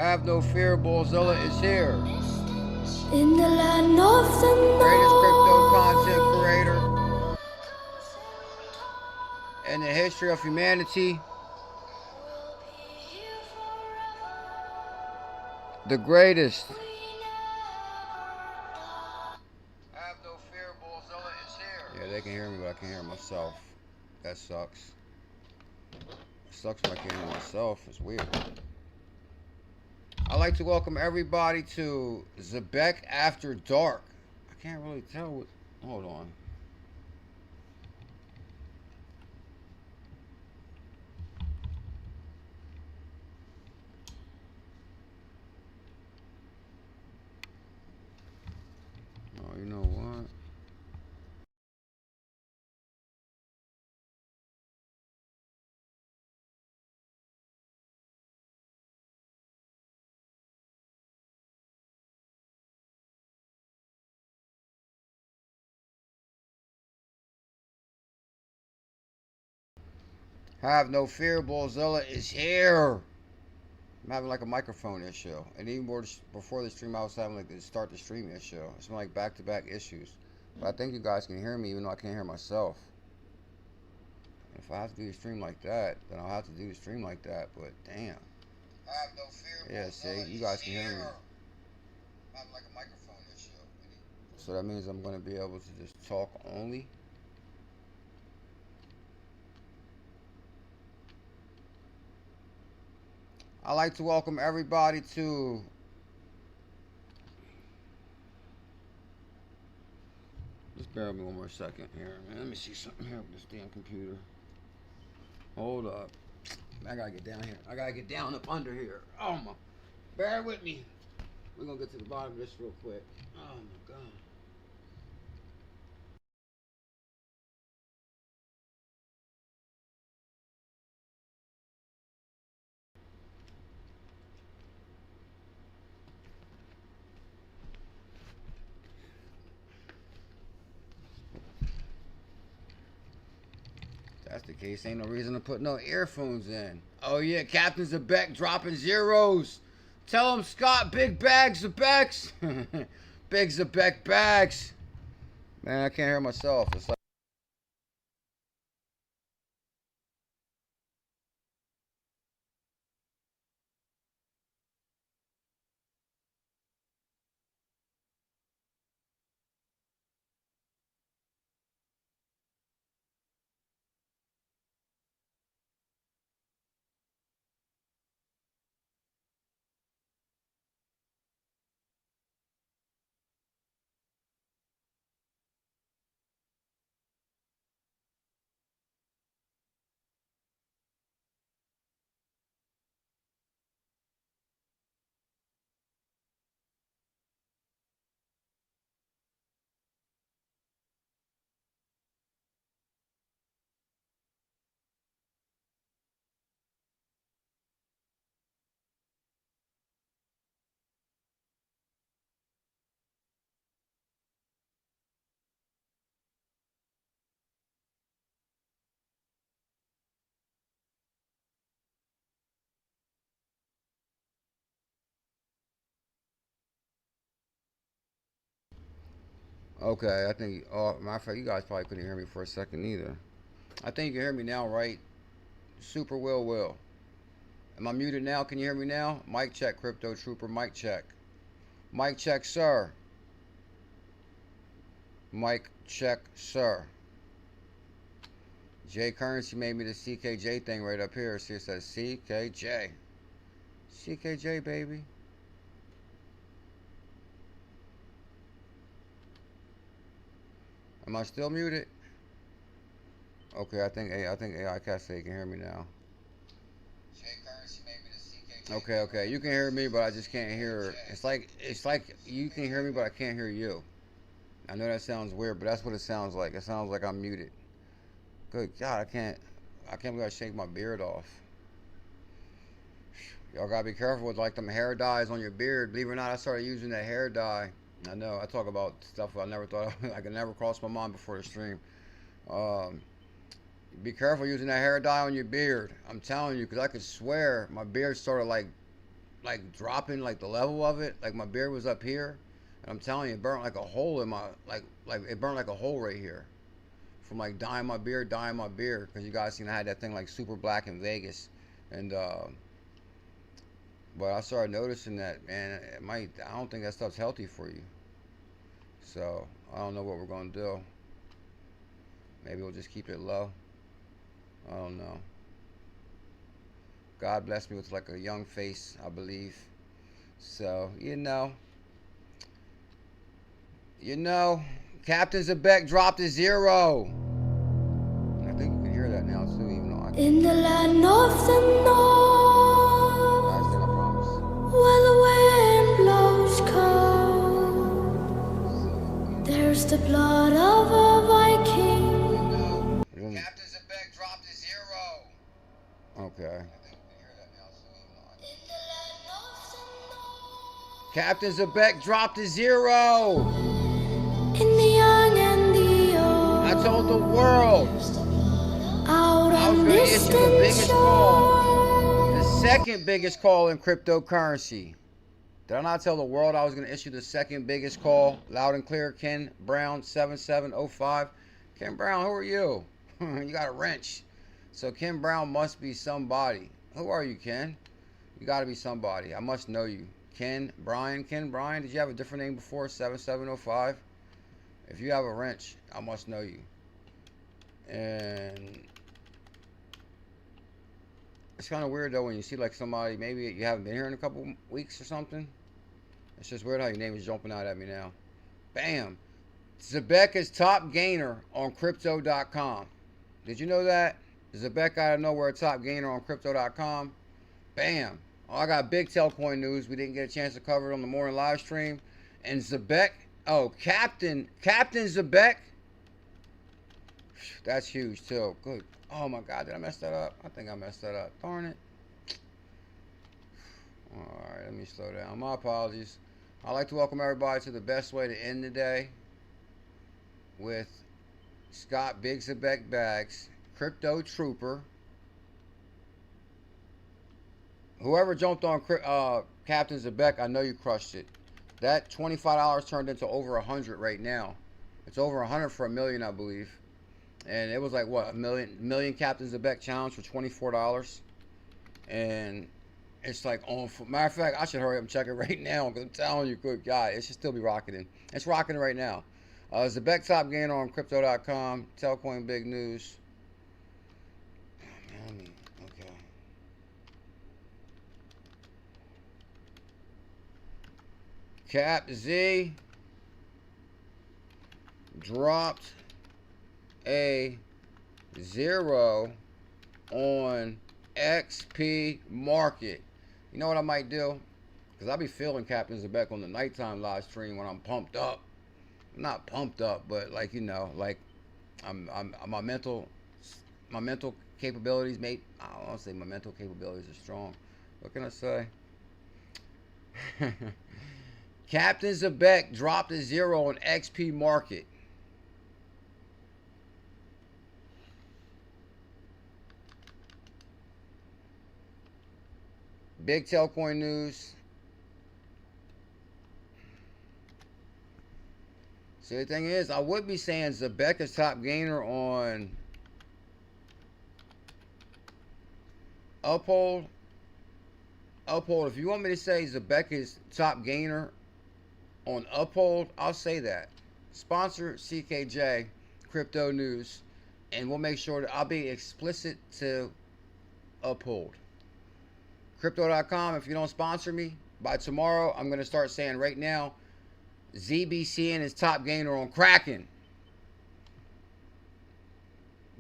Have no fear, Ballzilla is here. In the land of the Greatest crypto content creator in the history of humanity. The greatest. Have no fear, Ballzilla is here. Yeah, they can hear me, but I can't hear myself. That sucks. It sucks when I can't hear myself. It's weird. I'd like to welcome everybody to Zebec After Dark. I can't really tell what... Hold on. Oh, you know what? Have no fear, Ballzilla is here. I'm having like a microphone issue, and even more before the stream, I was having like to start the stream issue. It's been like back-to-back issues, but I think you guys can hear me, even though I can't hear myself. If I have to do the stream like that, then I'll have to do the stream like that. But damn. Have no fear. Yeah, see, you guys can hear me. I'm having like a microphone issue. So that means I'm going to be able to just talk only. I'd like to welcome everybody to just bear with me one more second here, man. Let me see something here with this damn computer. Hold up. I gotta get down here. I gotta get down up under here. Oh my. Bear with me. We're gonna get to the bottom of this real quick. Oh my god. If that's the case, ain't no reason to put no earphones in. Oh yeah, Captain Zebec dropping zeros. Tell him Scott, big bags of Becks. Big Zebec bags. Man, I can't hear myself. It's like okay, I think, oh, matter of fact, you guys probably couldn't hear me for a second either. I think you can hear me now, right? Super Will. Am I muted now? Can you hear me now? Mic check, Crypto Trooper, mic check. Mic check, sir. Mic check, sir. J Currency made me the CKJ thing right up here. See, it says CKJ. CKJ, baby. Am I still muted? Okay, I think AI Cafe can hear me now. J Currency made me the CKJ. Okay, you can hear me, but I just can't hear. It's like you can hear me, but I can't hear you. I know that sounds weird, but that's what it sounds like. It sounds like I'm muted. Good God, I can't believe I shaved my beard off. Y'all gotta be careful with like them hair dyes on your beard. Believe it or not, I started using that hair dye. I know, I talk about stuff I never thought I could never cross my mind before the stream. Um, be careful using that hair dye on your beard. I'm telling you, because I could swear my beard started like like dropping like the level of it. Like my beard was up here, and I'm telling you, it burnt like a hole in my like it burnt like a hole right here from like dyeing my beard, because you guys seen I had that thing like super black in Vegas, and but I started noticing that, man, it might. I don't think that stuff's healthy for you. So I don't know what we're gonna do. Maybe we'll just keep it low. I don't know. God blessed me with like a young face, I believe. So, Captain Zebec dropped a 0. I think you can hear that now too, even though I can't. In the land of the north, Last thing I promise. where the wind blows cold, there's the blood of a Viking. Captain Zebec dropped a 0. Okay. Captain Zebec dropped a 0. In the young and the old, I told the world out I was on going to issue the distant biggest call, the shore, second biggest call in cryptocurrency. Did I not tell the world I was going to issue the second biggest call? Loud and clear. Ken Brown 7705. Ken Brown, who are you? You got a wrench. So Ken Brown must be somebody. Who are you, Ken? You got to be somebody. I must know you. Ken Brian, did you have a different name before? 7705. If you have a wrench, I must know you. And it's kind of weird though when you see like somebody, maybe you haven't been here in a couple weeks or something. It's just weird how your name is jumping out at me now. Bam. Zebec is top gainer on crypto.com. Did you know that? Zebec out of nowhere, top gainer on crypto.com. Bam. Oh, I got big Telcoin news. We didn't get a chance to cover it on the morning live stream. And Zebec, Captain Zebec. That's huge too. Good. Oh my God, did I mess that up? I think I messed that up. Darn it. Alright, let me slow down. My apologies. I'd like to welcome everybody to the best way to end the day with Scott Big Zebec Bags, Crypto Trooper. Whoever jumped on Captain Zebec, I know you crushed it. That $25 turned into over 100 right now. It's over 100 for $1 million, I believe. And it was like what, a million Captain Zebec challenge for $24. And it's like on. Matter of fact, I should hurry up and check it right now because I'm telling you, good God, it should still be rocketing. It's rocking right now. Zebec top gainer on crypto.com. Telcoin big news. Oh, man, okay. Cap Z dropped a 0 on XP market. You know what I might do? Because I'll be feeling Captain Zebec on the nighttime live stream when I'm pumped up. I'm not pumped up, but like, like I'm my mental capabilities, mate. I don't want to say my mental capabilities are strong. What can I say? Captain Zebec dropped a 0 on XP market. Big Telcoin news. See, the thing is, I would be saying Zebec is top gainer on Uphold. If you want me to say Zebec is top gainer on Uphold, I'll say that. Sponsor CKJ Crypto News, and we'll make sure that I'll be explicit to Uphold. Crypto.com, if you don't sponsor me, by tomorrow, I'm going to start saying right now, ZBCN is top gainer on Kraken.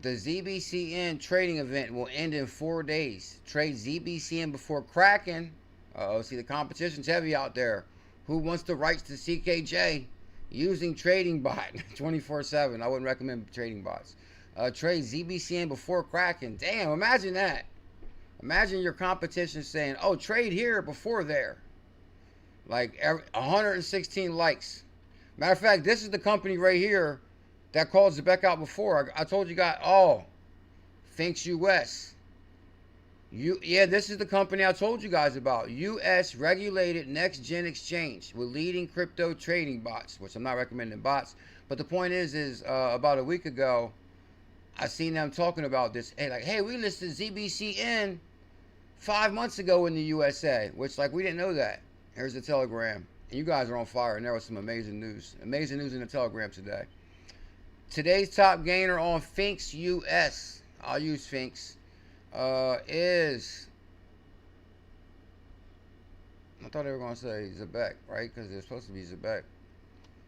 The ZBCN trading event will end in 4 days. Trade ZBCN before Kraken. See, the competition's heavy out there. Who wants the rights to CKJ using trading bot 24/7? I wouldn't recommend trading bots. Trade ZBCN before Kraken. Damn, imagine that. Imagine your competition saying, oh, trade here before there. Like 116 likes. Matter of fact, this is the company right here that called Zebec out before. I told you guys, Thinks US. Yeah, this is the company I told you guys about. U.S. regulated next-gen exchange with leading crypto trading bots, which I'm not recommending bots. But the point is about a week ago, I seen them talking about this. Hey, like, hey, we listed ZBCN 5 months ago in the USA, which, like, we didn't know that. Here's the Telegram. And you guys are on fire, and there was some amazing news. Amazing news in the Telegram today. Today's top gainer on Finks US. I'll use Finks. Is, I thought they were going to say Zebec, right? Because they're supposed to be Zebec.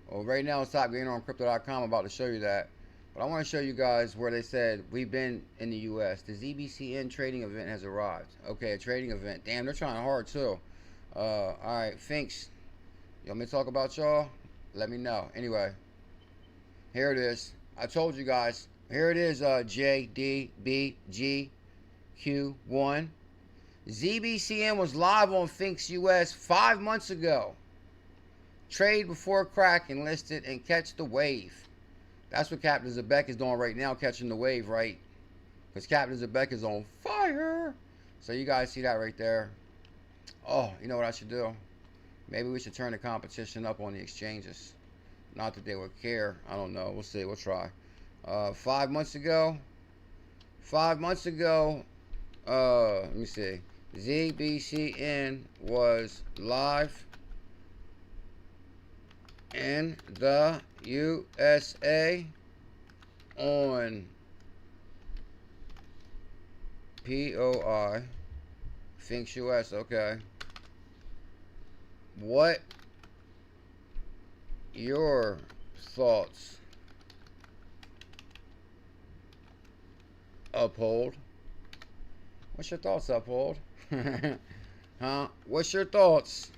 Well, right now it's top gainer on crypto.com. I'm about to show you that. But I want to show you guys where they said we've been in the U.S. The ZBCN trading event has arrived. Okay, a trading event. Damn, they're trying hard too. All right, Finks. You want me to talk about y'all? Let me know. Anyway, here it is. I told you guys. Here it is, JDBG. Q1. ZBCN was live on Finks US 5 months ago. Trade before Kraken listed and catch the wave. That's what Captain Zebec is doing right now, catching the wave, right? Because Captain Zebec is on fire. So you guys see that right there. Oh, you know what I should do? Maybe we should turn the competition up on the exchanges. Not that they would care. I don't know. We'll see. We'll try. 5 months ago. 5 months ago. Let me see. ZBCN was live in the USA on POI Finks US. Okay. What your thoughts? Uphold. What's your thoughts, Uphold? Huh? What's your thoughts?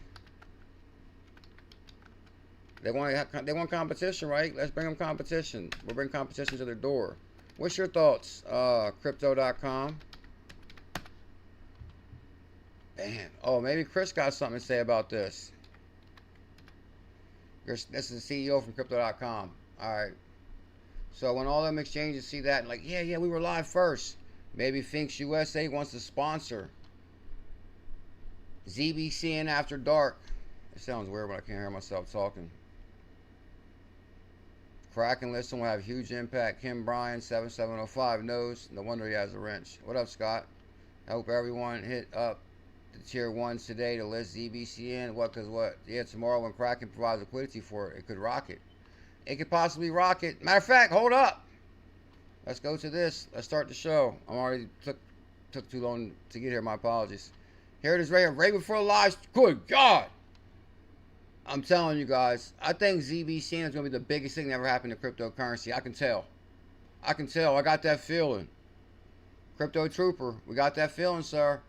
They want competition, right? Let's bring them competition. We'll bring competition to their door. What's your thoughts? Crypto.com. Damn. Oh, maybe Chris got something to say about this. This is the CEO from Crypto.com. All right. So when all them exchanges see that, like, yeah, we were live first. Maybe Finks USA wants to sponsor ZBCN After Dark. It sounds weird when I can't hear myself talking. Kraken listing will have huge impact. Kim Bryan, 7705 knows. No wonder he has a wrench. What up, Scott? I hope everyone hit up the tier 1s today to list ZBCN. What? Because what? Yeah, tomorrow when Kraken provides liquidity for it, it could rock it. It could possibly rock it. Matter of fact, hold up. Let's go to this. Let's start the show. I'm already took too long to get here. My apologies. Here it is right here. Right before the live. Good God. I'm telling you guys. I think ZBCN is going to be the biggest thing that ever happened to cryptocurrency. I can tell. I can tell. I got that feeling. Crypto Trooper. We got that feeling, sir.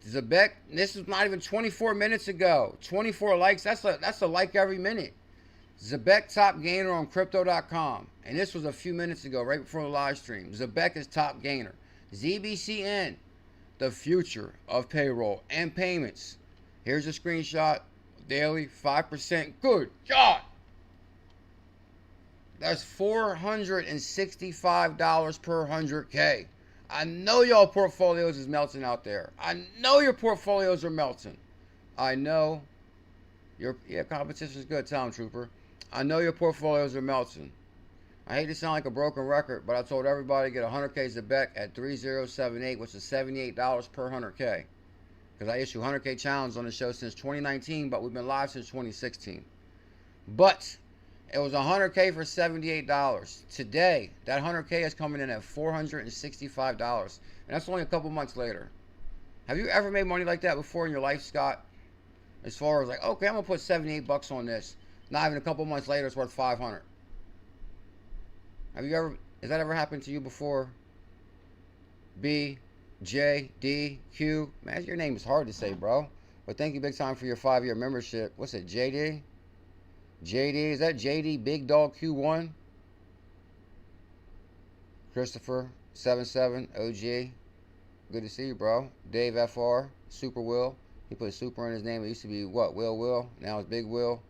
Zebec. This is not even 24 minutes ago. 24 likes. That's a like every minute. Zebec top gainer on crypto.com. And this was a few minutes ago, right before the live stream. Zebec is top gainer. ZBCN, the future of payroll and payments. Here's a screenshot. Daily, 5%. Good God. That's $465 per 100K. I know y'all portfolios is melting out there. I know your portfolios are melting. I know your competition is good, Town Trooper. I know your portfolios are melting. I hate to sound like a broken record, but I told everybody to get 100K Zebec at 3078, which is $78 per 100K. Because I issue 100K challenges on the show since 2019, but we've been live since 2016. But it was 100K for $78. Today, that 100K is coming in at $465. And that's only a couple months later. Have you ever made money like that before in your life, Scott? As far as like, okay, I'm going to put 78 bucks on this. Not even a couple months later, it's worth 500. Have you ever, has that ever happened to you before? B, J, D, Q. Man, your name is hard to say, bro. But thank you big time for your 5-year membership. What's it, JD? JD, is that JD Big Dog Q1? Christopher, 77, OG. Good to see you, bro. Dave FR, Super Will. He put Super in his name. It used to be what? Will. Now it's Big Will.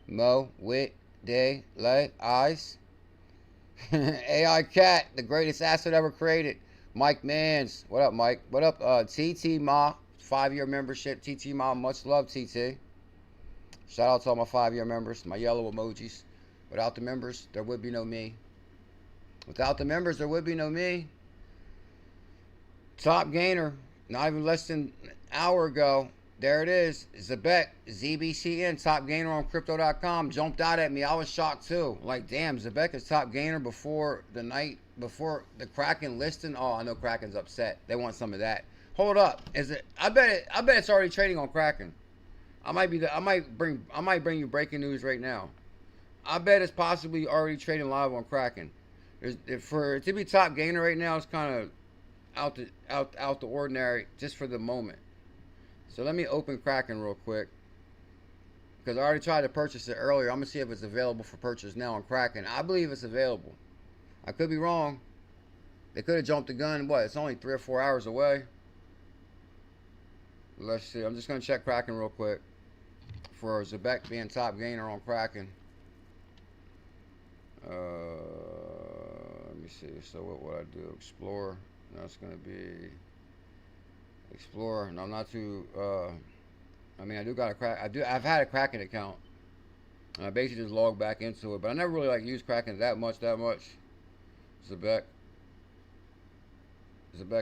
Mo, Wit, Day, Lay, Eyes. AI Cat, the greatest asset ever created. Mike Mans, what up, Mike? What up, TT Ma, 5-year membership. TT Ma, much love, TT. Shout out to all my 5-year members, my yellow emojis. Without the members, there would be no me. Without the members, there would be no me. Top gainer, not even less than an hour ago. There it is. Zebec, ZBCN, top gainer on crypto.com. Jumped out at me. I was shocked too. Like, damn, Zebec is top gainer before the night, before the Kraken listing. Oh, I know Kraken's upset. They want some of that. Hold up. Is it? I bet it's already trading on Kraken. I might bring you breaking news right now. I bet it's possibly already trading live on Kraken. For it to be top gainer right now, it's kind of out the ordinary just for the moment. So let me open Kraken real quick, because I already tried to purchase it earlier. I'm going to see if it's available for purchase now on Kraken. I believe it's available. I could be wrong. They could have jumped the gun. What? It's only 3 or 4 hours away. Let's see. I'm just going to check Kraken real quick for Zebec being top gainer on Kraken. Let me see. So what would I do? Explore. No, it's going to be Explorer. No, I'm not too. I mean, I do got a crack. I've had a Kraken account, and I basically just logged back into it. But I never really like used Kraken that much. Zebec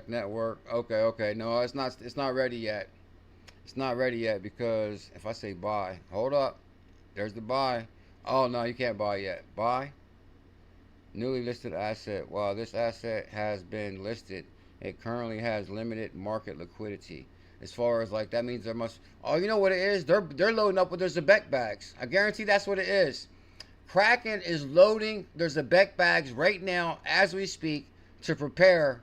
network. Okay. No, it's not. It's not ready yet. It's not ready yet because if I say buy, hold up. There's the buy. Oh no, you can't buy yet. Buy. Newly listed asset. Wow, this asset has been listed. It currently has limited market liquidity. As far as like, that means there must. Oh, you know what it is? They're loading up with their Zebec bags. I guarantee that's what it is. Kraken is loading their Zebec bags right now as we speak to prepare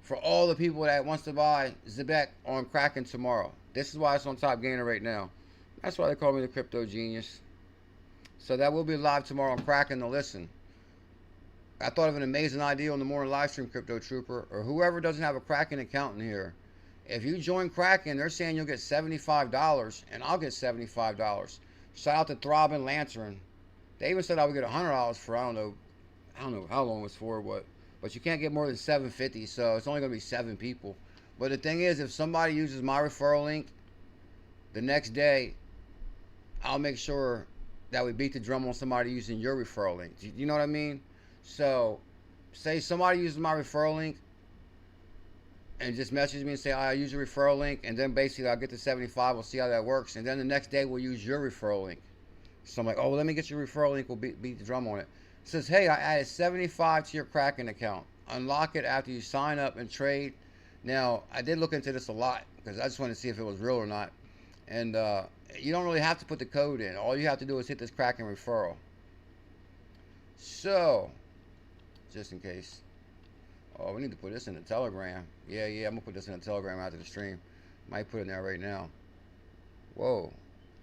for all the people that wants to buy Zebec on Kraken tomorrow. This is why it's on top gainer right now. That's why they call me the crypto genius. So that will be live tomorrow on Kraken to listen. I thought of an amazing idea on the morning live stream, Crypto Trooper, or whoever doesn't have a Kraken account in here. If you join Kraken, they're saying you'll get $75, and I'll get $75. Shout out to Throbbing Lantern. They even said I would get $100 for I don't know how long it was for, but you can't get more than $750, so it's only gonna be 7 people. But the thing is, if somebody uses my referral link, the next day, I'll make sure that we beat the drum on somebody using your referral link. You know what I mean? So, say somebody uses my referral link and just message me and say, I use your referral link, and then basically I'll get to 75. We'll see how that works. And then the next day we'll use your referral link. So I'm like, oh, well, let me get your referral link. We'll beat the drum on it. It says, hey, I added 75 to your Kraken account. Unlock it after you sign up and trade. Now, I did look into this a lot because I just wanted to see if it was real or not. And you don't really have to put the code in. All you have to do is hit this Kraken referral. So, just in case. Oh, we need to put this in the Telegram. Yeah, I'm going to put this in the Telegram after the stream. Might put it in there right now. Whoa.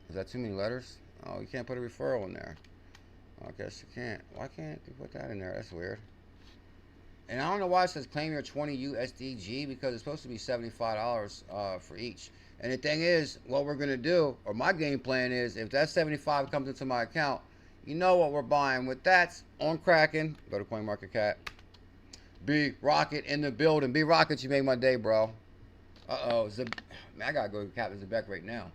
Is that too many letters? Oh, you can't put a referral in there. I guess you can't. Why can't you put that in there? That's weird. And I don't know why it says claim your 20 USDG, because it's supposed to be $75 for each. And the thing is, what we're going to do, or my game plan is, if that 75 comes into my account, you know what we're buying with that on Kraken. Go to CoinMarketCap. B Rocket in the building. B Rocket, you made my day, bro. Man, I gotta go to Captain Zebec right now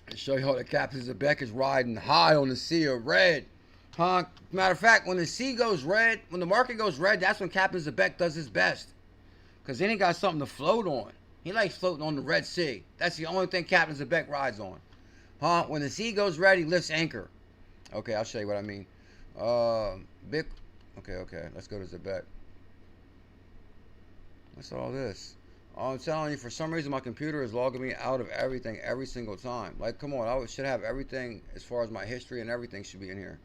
and show you how the Captain Zebec is riding high on the sea of red. Huh? Matter of fact, when the sea goes red, when the market goes red, that's when Captain Zebec does his best. Because then he got something to float on. He likes floating on the Red Sea. That's the only thing Captain Zebec rides on. Huh? When the sea goes red, he lifts anchor. Okay, I'll show you what I mean. Okay. Let's go to Zebec. What's all this? Oh, I'm telling you, for some reason, my computer is logging me out of everything every single time. Like, come on, I should have everything as far as my history and everything should be in here.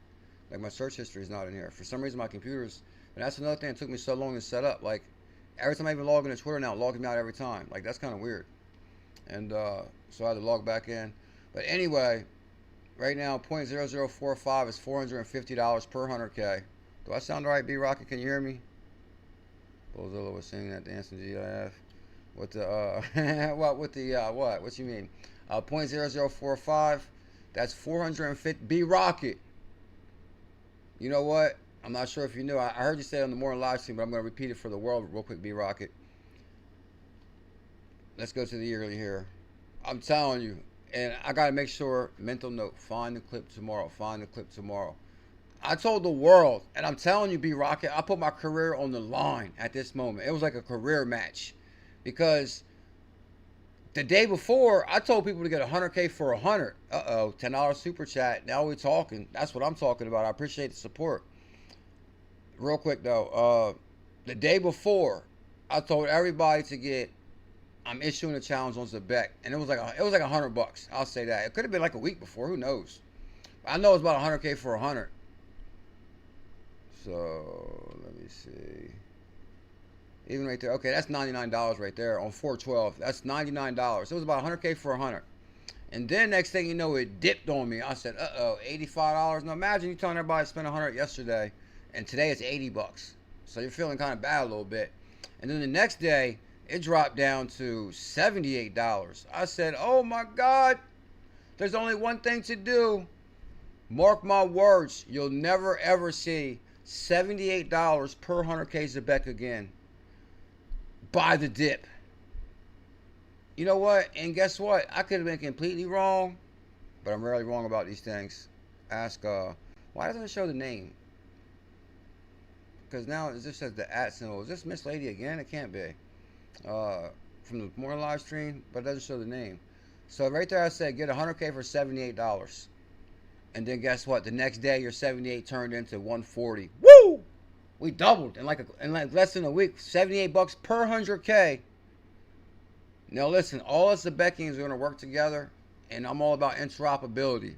Like, my search history is not in here. For some reason, my computer's... And that's another thing that took me so long to set up. Like, every time I even log into Twitter now, it logs me out every time. Like, that's kind of weird. And so I had to log back in. But anyway, right now, 0.0045 is $450 per 100K. Do I sound right, B Rocket? Can you hear me? Bozilla was singing that dancing GIF. What the what you mean? 0.0045. That's 450. B Rocket. You know what? I'm not sure if you knew. I heard you say it on the morning live stream, but I'm going to repeat it for the world real quick, B-Rocket. Let's go to the yearly here. I'm telling you, and I got to make sure, mental note, find the clip tomorrow. Find the clip tomorrow. I told the world, and I'm telling you, B-Rocket, I put my career on the line at this moment. It was like a career match. Because the day before, I told people to get 100K for 100. Uh-oh, $10 super chat. Now we're talking. That's what I'm talking about. I appreciate the support. Real quick, though. The day before, I told everybody to get, I'm issuing a challenge on Zebec. And it was like $100. I'll say that. It could have been like a week before. Who knows? I know it's about 100K for 100. So, let me see. Even right there. Okay, that's $99 right there on 412. That's $99. It was about 100K for 100. And then next thing you know, it dipped on me. I said, uh-oh, $85. Now imagine you telling everybody to spend 100 yesterday, and today it's $80. So you're feeling kind of bad a little bit. And then the next day, it dropped down to $78. I said, oh my God, there's only one thing to do. Mark my words, you'll never ever see $78 per 100K Zebec again. Buy the dip. You know what? And guess what? I could have been completely wrong, but I'm rarely wrong about these things. Ask, why doesn't it show the name? Because now it just says the @ symbol. Is this Miss Lady again? It can't be. From the morning live stream, but it doesn't show the name. So right there I said get 100K for $78. And then guess what? The next day your 78 turned into 140. Woo! We doubled in like less than a week. $78 per 100K. Now listen, all us Zebecians are going to work together, and I'm all about interoperability.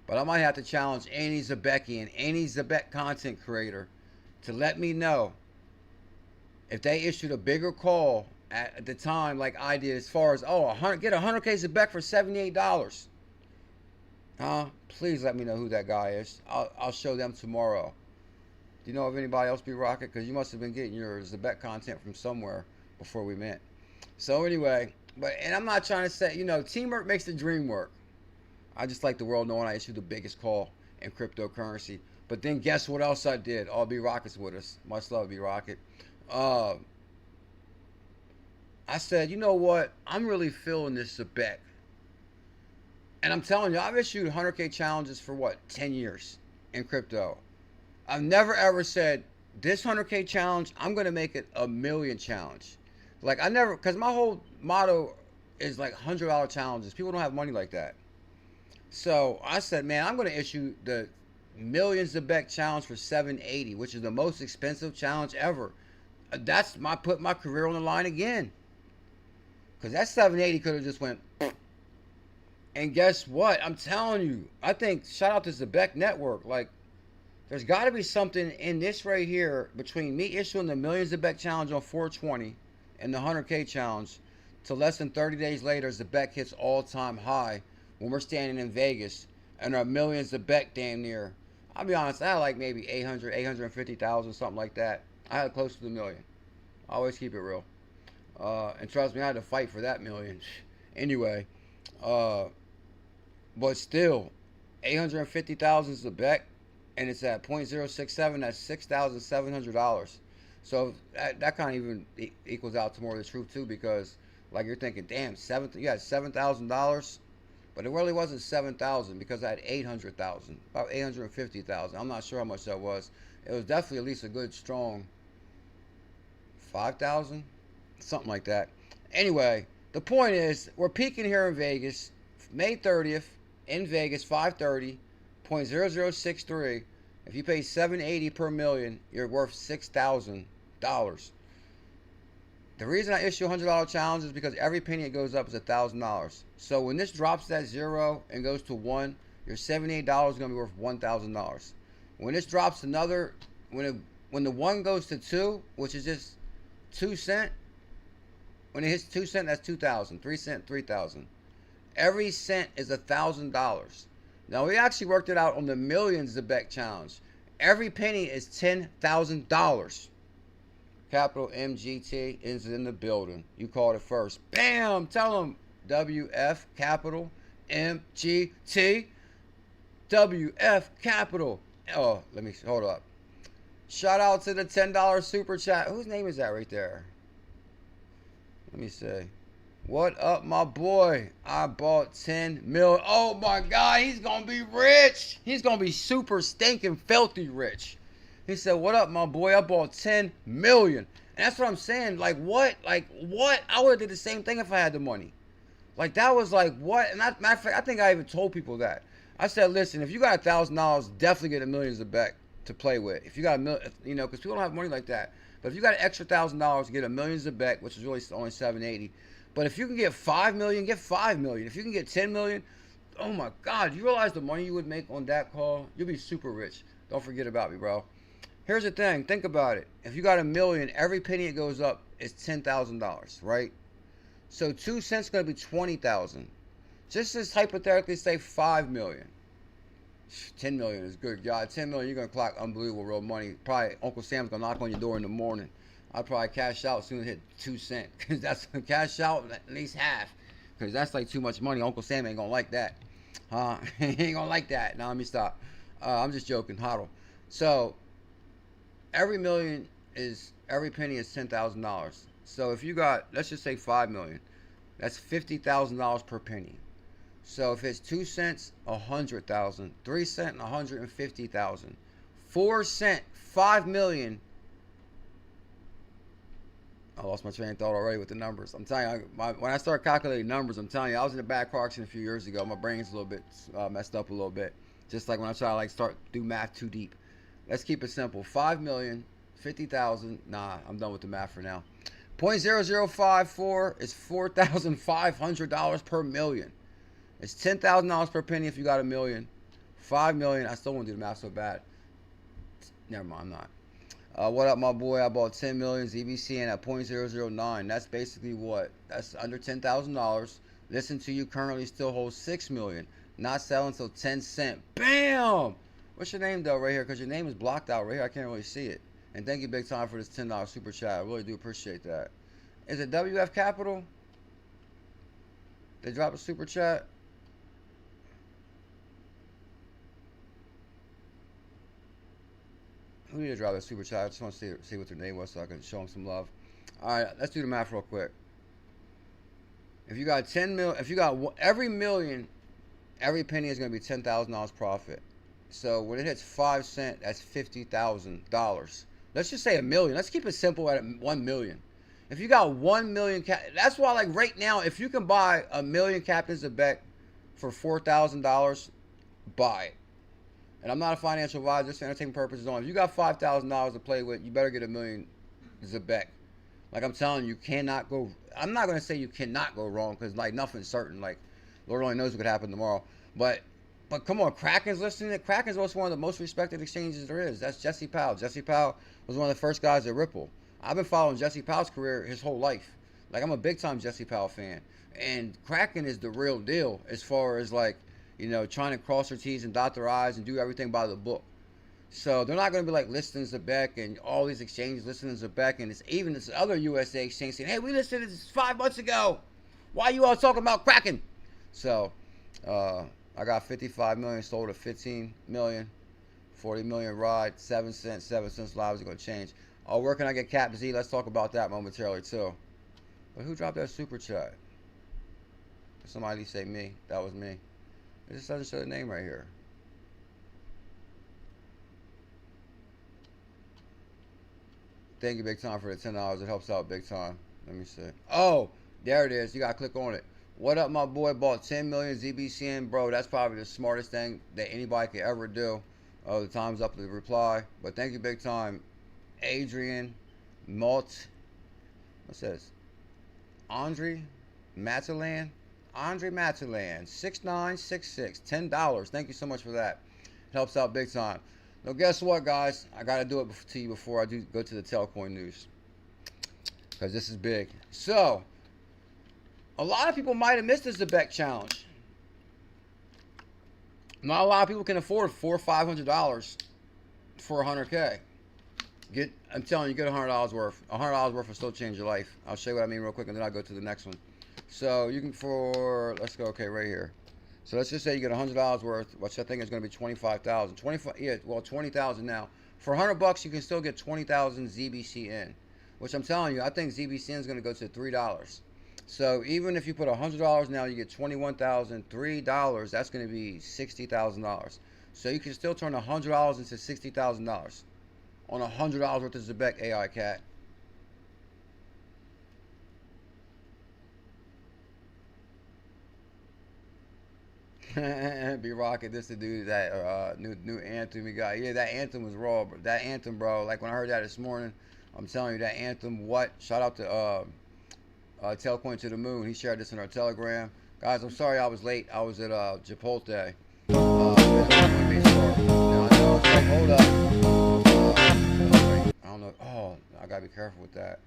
But I might have to challenge any Zebecian, any Zebec content creator to let me know if they issued a bigger call at the time like I did, as far as, get 100K Zebec for $78. Please let me know who that guy is. I'll show them tomorrow. Do you know of anybody else, B-Rocket? Because you must have been getting your Zebec content from somewhere before we met. So anyway, and I'm not trying to say, teamwork makes the dream work. I just like the world knowing I issued the biggest call in cryptocurrency. But then guess what else I did? All B-Rocket's with us. Much love, B-Rocket. I said, you know what? I'm really feeling this Zebec. And I'm telling you, I've issued 100K challenges for 10 years in crypto. I've never ever said, this 100K challenge, I'm going to make it a million challenge. Because my whole motto is like $100 challenges. People don't have money like that. So I said, man, I'm going to issue the Millions Zebec challenge for $780, which is the most expensive challenge ever. That's put my career on the line again. Because that $780 could have just went. And guess what? I'm telling you, I think, shout out to Zebec Network. There's got to be something in this right here between me issuing the Millions Zebec challenge on 420 and the 100K challenge to less than 30 days later, Zebec hits all-time high when we're standing in Vegas and our Millions Zebec damn near. I'll be honest, I had like maybe 850,000, something like that. I had close to the million. I always keep it real. And trust me, I had to fight for that million. Anyway, but still, 850,000 Zebec, and it's at 0.067. That's $6,700. So that kind of even equals out to more of the truth too, because like you're thinking, damn, you had $7,000, but it really wasn't 7,000 because I had 800,000, about 850,000. I'm not sure how much that was. It was definitely at least a good strong 5,000, something like that. Anyway, the point is we're peaking here in Vegas, May 30th in Vegas, 530, 0.0063. If you pay $780 per million, you're worth $6,000. The reason I issue $100 challenge is because every penny it goes up is $1,000. So when this drops that 0 and goes to 1, your $78 is going to be worth $1,000. When this drops another, when the 1 goes to 2, which is just 2 cents, when it hits 2 cents, that's 2,000. 3 cents, 3,000. Every cent is $1,000. Now we actually worked it out on the Millions Zebec challenge. Every penny is $10,000. Capital MGT is in the building. You called it first. Bam! Tell them WF capital MGT. WF capital. Oh, hold up. Shout out to the $10 super chat. Whose name is that right there? Let me see. What up, my boy? I bought 10 mil. Oh my God, he's gonna be rich. He's gonna be super stinking filthy rich. He said, "What up, my boy? I bought 10 million." And that's what I'm saying. Like what? Like what? I would have did the same thing if I had the money. Like that was like what? And matter of fact, I think I even told people that. I said, listen, if you got $1,000, definitely get a million Zebec to play with. If you got a million, you know, because people don't have money like that. But if you got an extra $1,000, get a million Zebec, which is really only 780. But if you can get 5 million, get 5 million. If you can get 10 million, oh my God, you realize the money you would make on that call? You'll be super rich. Don't forget about me, bro. Here's the thing. Think about it. If you got a million, every penny it goes up is $10,000, right? So 2 cents is going to be 20,000. Just as hypothetically say 5 million. 10 million is good, God. 10 million, you're going to clock unbelievable real money. Probably Uncle Sam's going to knock on your door in the morning. I'd probably cash out as soon as it hit 2 cents. Because that's cash out at least half. Because that's like too much money. Uncle Sam ain't going to like that. He ain't going to like that. Now let me stop. I'm just joking. Hodl. So, every penny is $10,000. So if you got, let's just say 5 million. That's $50,000 per penny. So if it's 2 cents, 100,000. 3 cents, 150,000. 4 cents, 5 million. I lost my train of thought already with the numbers. I'm telling you, when I start calculating numbers, I'm telling you, I was in a bad car accident a few years ago. My brain's a little bit messed up a little bit. Just like when I try to like start do math too deep. Let's keep it simple. 5 million, 50,000. Nah, I'm done with the math for now. 0.0054 is $4,500 per million. It's $10,000 per penny if you got a million. 5 million. I still won't do the math so bad. Never mind, I'm not. What up, my boy? I bought 10 million ZBCN at 0.009. That's basically what? That's under $10,000. Listen to you currently still holds 6 million. Not selling until 10 cents. Bam! What's your name though right here? Because your name is blocked out right here. I can't really see it. And thank you big time for this $10 super chat. I really do appreciate that. Is it WF Capital? They dropped a super chat? Who need to drop that super chat? I just want to see what their name was so I can show them some love. Alright, let's do the math real quick. If you got 10 mil, if you got every million, every penny is going to be $10,000 profit. So when it hits 5 cents, that's $50,000. Let's just say a million. Let's keep it simple at 1 million. If you got 1 million, that's why like right now, if you can buy a million Captains of Beck for $4,000, buy it. And I'm not a financial advisor, just for entertainment purposes only. If you got $5,000 to play with, you better get a million Zebec. Like I'm telling you, you cannot go. I'm not going to say you cannot go wrong because like nothing's certain. Like Lord only knows what could happen tomorrow. But come on, Kraken's listening. Kraken's also one of the most respected exchanges there is. That's Jesse Powell. Jesse Powell was one of the first guys at Ripple. I've been following Jesse Powell's career his whole life. Like I'm a big time Jesse Powell fan. And Kraken is the real deal as far as like, you know, trying to cross their T's and dot their I's and do everything by the book. So they're not going to be like listing Zebec and all these exchanges listing Zebec, and it's even this other USA exchange saying, hey, we listed this 5 months ago. Why you all talking about Kraken? So I got 55 million sold at 15 million, 40 million ride, 7 cents, 7 cents live is going to change. Oh, where can I get Cap Z? Let's talk about that momentarily too. But who dropped that super chat? Somebody say me. That was me. It just doesn't show the name right here. Thank you big time for the $10. It helps out big time. Let me see. Oh, there it is. You got to click on it. What up, my boy? Bought 10 million ZBCN. Bro, that's probably the smartest thing that anybody could ever do. The time's up to the reply. But thank you big time. Adrian Malt. What's this? Andre Matalan. 6966. $10. Thank you so much for that. It helps out big time. Now guess what, guys? I got to do it to you before I do go to the Telcoin news. Because this is big. So, a lot of people might have missed the Zebec challenge. Not a lot of people can afford $400 or $500 for $100K. I'm telling you, get $100 worth. $100 worth will still change your life. I'll show you what I mean real quick, and then I'll go to the next one. So you can let's go, okay, right here. So let's just say you get $100 worth, which I think is going to be $25,000. 20,000 now. For $100, you can still get 20,000 ZBCN, which I'm telling you, I think ZBCN is going to go to $3. So even if you put $100 now, you get $21,003. That's going to be $60,000. So you can still turn $100 into $60,000 on $100 worth of Zebec AI cat. Be rocking this to do that new anthem we got. Yeah, that anthem was raw, bro. That anthem, bro. Like when I heard that this morning, I'm telling you, that anthem. What? Shout out to Telcoin to the moon. He shared this in our Telegram. Guys, I'm sorry I was late. I was at Chipotle. Now, I know it's like, hold up. I don't know. Oh, I gotta be careful with that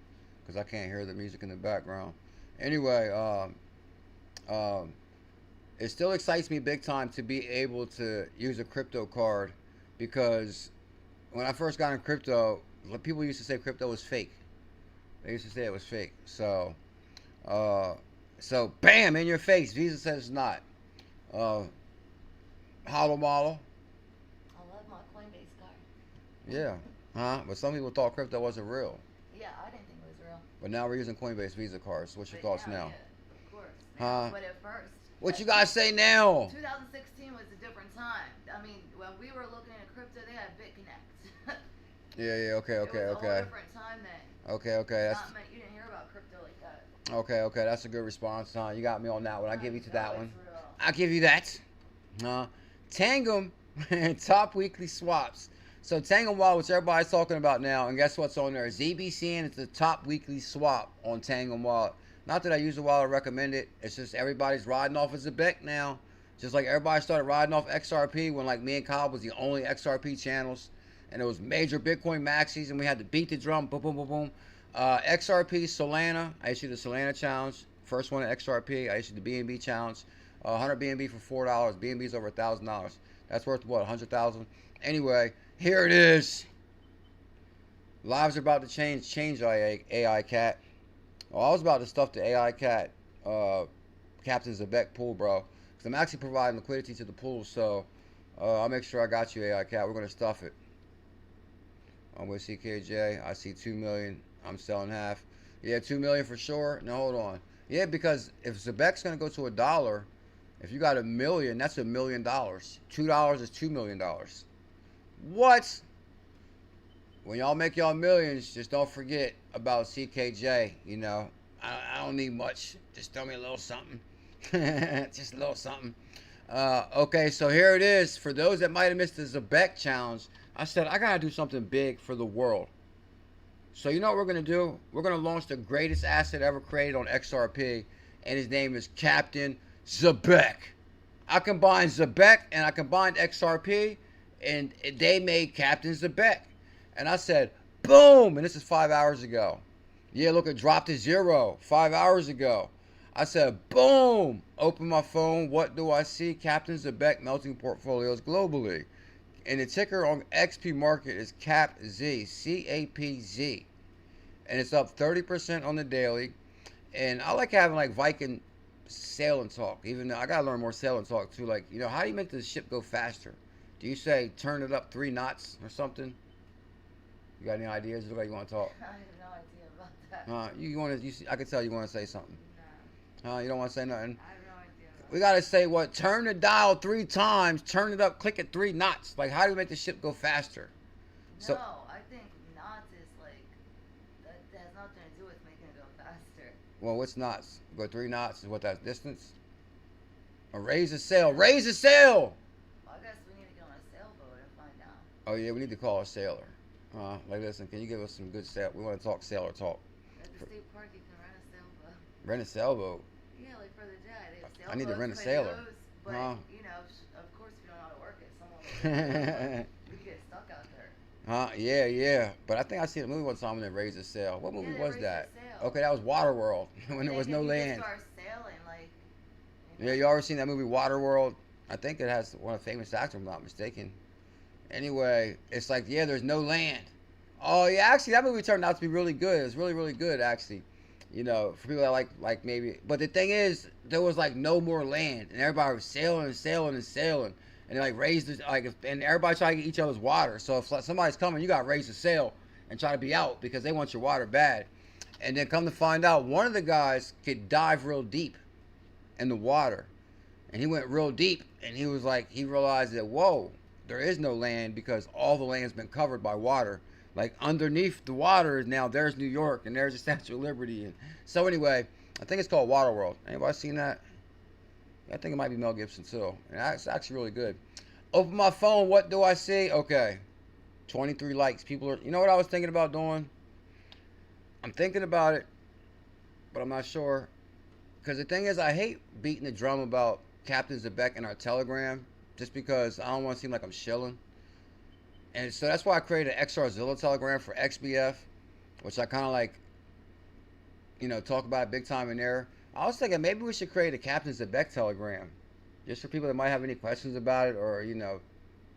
because I can't hear the music in the background. Anyway, it still excites me big time to be able to use a crypto card, because when I first got in crypto, people used to say crypto was fake. They used to say it was fake. So bam, in your face. Visa says it's not. Hollow model. I love my Coinbase card. Yeah. Huh? But some people thought crypto wasn't real. Yeah, I didn't think it was real. But now we're using Coinbase Visa cards. What's your thoughts now? Yeah, of course. Huh? But at first. What you guys say now? 2016 was a different time. I mean, when we were looking at crypto, they had BitConnect. Yeah, okay. It was a whole different time then. Okay. That's You didn't hear about crypto like that. okay. That's a good response, huh? You got me on that one. I give you to that one. It's real. I'll give you that. Tangum top weekly swaps. So Tangum Wallet, which everybody's talking about now, and guess what's on there? ZBCN is the top weekly swap on Tangum Wallet. Not that I use the wallet, I recommend it. It's just everybody's riding off as a Zebec now. Just like everybody started riding off XRP when like me and Kyle was the only XRP channels. And it was major Bitcoin maxis and we had to beat the drum. Boom, boom, boom, boom. XRP, Solana. I issued the Solana challenge. First one at XRP. I issued the BNB challenge. 100 BNB for $4. BNB is over $1,000. That's worth what, 100,000? Anyway, here it is. Lives are about to change AI cat. Oh, I was about to stuff the AI cat Captain Zebec pool, bro. Because I'm actually providing liquidity to the pool, so I'll make sure I got you, AI cat. We're going to stuff it. I'm with CKJ. I see 2 million. I'm selling half. Yeah, 2 million for sure. No, hold on. Yeah, because if Zebec's going to go to $1, if you got $1 million, that's $1 million. $2 is $2 million. What? When y'all make y'all millions, just don't forget about CKJ. You know, I don't need much. Just throw me a little something. Just a little something. Okay, so here it is. For those that might have missed the Zebec challenge, I said I gotta do something big for the world. So you know what we're gonna do? We're gonna launch the greatest asset ever created on XRP, and his name is Captain Zebec. I combined Zebec and I combined XRP, and they made Captain Zebec. And I said, boom! And this is 5 hours ago. Yeah, look, it dropped to 0 5 hours ago. I said, boom! Open my phone. What do I see? Captain Zebec melting portfolios globally. And the ticker on XP market is CAPZ, CAPZ. And it's up 30% on the daily. And I like having like Viking sailing talk. Even though I gotta learn more sailing talk too. Like, you know, how do you make the ship go faster? Do you say turn it up 3 knots or something? You got any ideas? Look like you want to talk. I have no idea about that. You want to? I can tell you want to say something. No. You don't want to say nothing. I have no idea. We gotta say what? Turn the dial 3 times. Turn it up. Click it 3 knots. Like, how do you make the ship go faster? No, I think knots is like that has nothing to do with making it go faster. Well, what's knots? Go 3 knots is what that distance? Or raise the sail. Raise the sail. Well, I guess we need to get on a sailboat and find out. Oh yeah, we need to call a sailor. Like, listen, can you give us some good sail? We want to talk sailor talk. At the state park, you can rent a sailboat. Rent a sailboat. Yeah, like for the jet. They have sailboats, I need to rent a sailor. But, you know, of course, if you don't know how to work it, someone will we get stuck out there. Yeah. But I think I seen a movie one time when they raised a sail. What movie was that? Sail. Okay, that was Waterworld when there was no land. You start sailing, like. Yeah, you already seen that movie Waterworld? I think it has one of the famous actors, if I'm not mistaken. Anyway, it's like, yeah, there's no land. Oh yeah, actually that movie turned out to be really good. It was really, really good actually. You know, for people that like maybe. But the thing is, there was like no more land, and everybody was sailing and sailing and sailing. and they like raise the and everybody try to get each other's water. So if somebody's coming, you got to raise the sail and try to be out because they want your water bad. And then come to find out, one of the guys could dive real deep in the water, and he went real deep, and he was like, he realized that, whoa, there is no land because all the land's been covered by water. Like underneath the water is now there's New York and there's the Statue of Liberty. And so anyway, I think it's called Waterworld. Anybody seen that? I think it might be Mel Gibson too. And it's actually really good. Open my phone. What do I see? Okay, 23 likes. People are. You know what I was thinking about doing? I'm thinking about it, but I'm not sure. Because the thing is, I hate beating the drum about Captain Zebec in our Telegram, just because I don't want to seem like I'm shilling. And so that's why I created an XRZilla Telegram for XBF, which I kind of like, you know, talk about it big time in there. I was thinking maybe we should create a Captain Zebec Telegram, just for people that might have any questions about it, or, you know,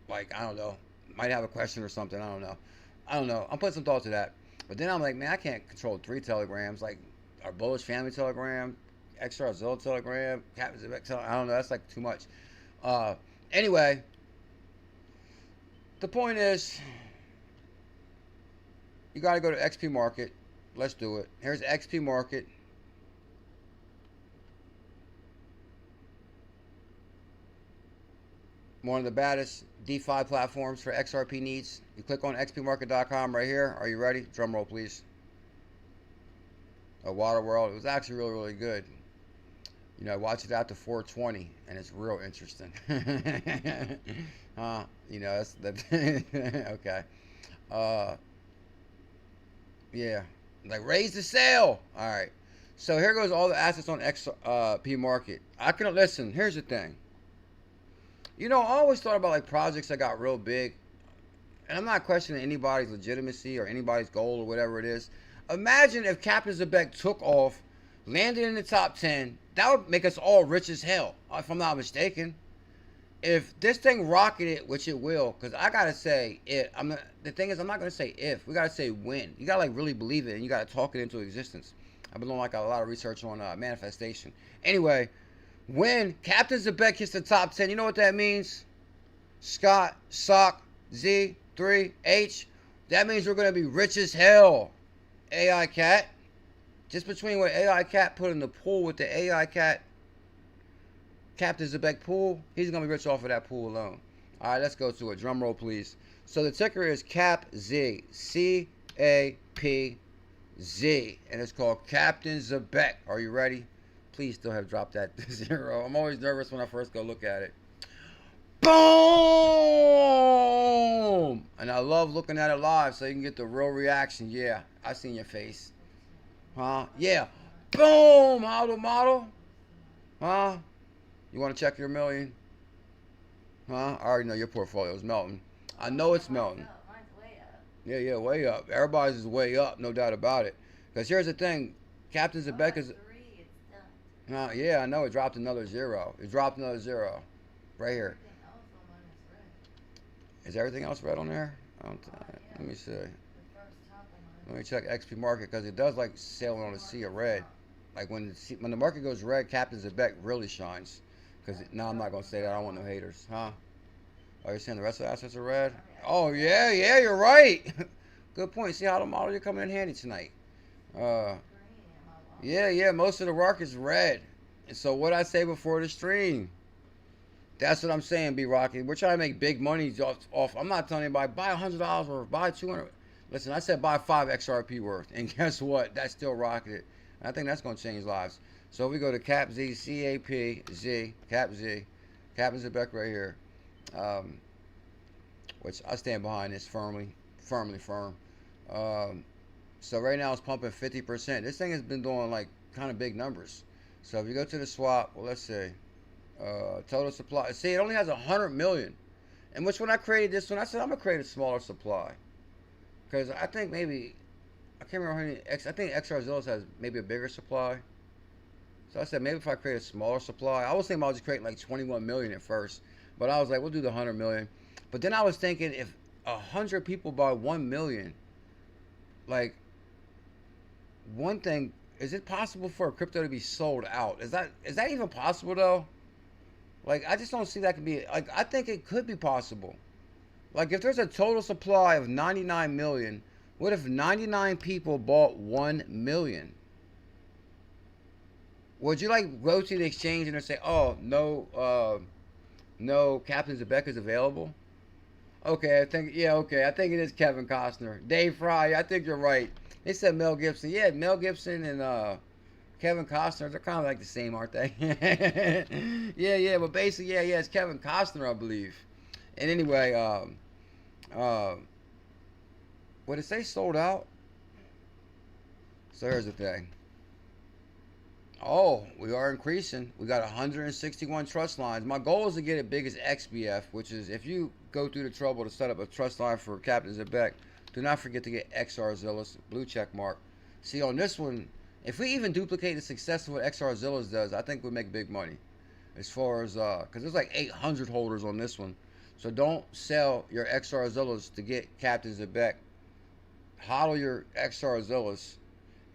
like, I don't know, might have a question or something. I don't know. I'm putting some thought to that. But then I'm like, man, I can't control 3 telegrams. Like our Bullish family telegram, XRZilla telegram, Captain Zebec telegram. I don't know. That's like too much. Anyway, the point is, you got to go to XP Market. Let's do it. Here's XP Market. One of the baddest DeFi platforms for XRP needs. You click on xpmarket.com right here. Are you ready? Drum roll, please. A Waterworld. It was actually really, really good. You know, I watched it after 420, and it's real interesting. You know, that's okay. Yeah, like raise the sail. All right. So here goes all the assets on XP Market. I can listen. Here's the thing. You know, I always thought about like projects that got real big, and I'm not questioning anybody's legitimacy or anybody's goal or whatever it is. Imagine if Captain Zebec took off, landed in the top 10. That would make us all rich as hell, if I'm not mistaken. If this thing rocketed, which it will, because I gotta say it. The thing is, I'm not gonna say if. We gotta say when. You gotta like really believe it, and you gotta talk it into existence. I've been doing like a lot of research on manifestation. Anyway, when Captain Zebec hits the top 10, you know what that means? Scott, Sock, Z, 3, H. That means we're gonna be rich as hell. AI Cat. Just between what AI Cat put in the pool with the AI Cat Captain Zebec pool, he's going to be rich off of that pool alone. All right, let's go to it. Drum roll, please. So the ticker is CAPZ. C-A-P-Z. And it's called Captain Zebec. Are you ready? Please still have dropped that 0. I'm always nervous when I first go look at it. Boom! And I love looking at it live so you can get the real reaction. Yeah, I seen your face. Huh? Yeah. Boom! Model. Huh? You want to check your million? Huh? I already know your portfolio is melting. I know it's melting. Mine's way up. Yeah, way up. Everybody's is way up, no doubt about it. Because here's the thing. Captain Zebec is... 3, it's done. yeah, I know. It dropped another 0. It dropped another 0. Right here. Everything else on mine is red. Is everything else red on there? Yeah. Let me see. The first top on mine. Let me check XP Market because it does like sailing on a sea of red. Like when the market goes red, Captain Zebec really shines. Because now I'm not going to say that. I don't want no haters. Huh? Oh, you're saying the rest of the assets are red? Oh, yeah, you're right. Good point. See how the model you're coming in handy tonight. Yeah, most of the market's red. And so what I say before the stream, that's what I'm saying, B-Rocky. We're trying to make big money off. I'm not telling anybody, buy $100 worth, buy 200. Listen, I said buy 5 XRP worth. And guess what? That's still rocketed. I think that's going to change lives. So we go to CAPZ, C-A-P-Z, CAPZ, Captain Zebec right here, which I stand behind this firm. So right now it's pumping 50%. This thing has been doing like kind of big numbers. So if you go to the swap, well, let's see, total supply. See, it only has 100 million. And which when I created this one, I said I'm gonna create a smaller supply, because I think maybe I can't remember how many. I think XRZilla has maybe a bigger supply. So I said maybe if I create a smaller supply, I was thinking about just creating like 21 million at first, but I was like, we'll do the 100 million. But then I was thinking if 100 people buy 1 million, like one thing, is it possible for a crypto to be sold out? Is that even possible though? Like, I just don't see that could be, like, I think it could be possible. Like, if there's a total supply of 99 million, what if 99 people bought 1 million? Would you, like, go to the exchange and say, oh, no Captain Zebec is available? Okay, I think it is Kevin Costner. Dave Fry, I think you're right. They said Mel Gibson. Yeah, Mel Gibson and Kevin Costner, they're kind of like the same, aren't they? yeah, but basically, yeah, it's Kevin Costner, I believe. And anyway, what did it say? Sold out? So here's the thing. Oh, we are increasing. We got 161 trust lines. My goal is to get it big as XBF, which is if you go through the trouble to set up a trust line for Captain Zebec, do not forget to get XR Zillas, blue check mark. See, on this one, if we even duplicate the success of what XR Zillas does, I think we'll make big money. As far as, because there's like 800 holders on this one. So don't sell your XR Zillas to get Captain Zebec. Hodl your XR Zillas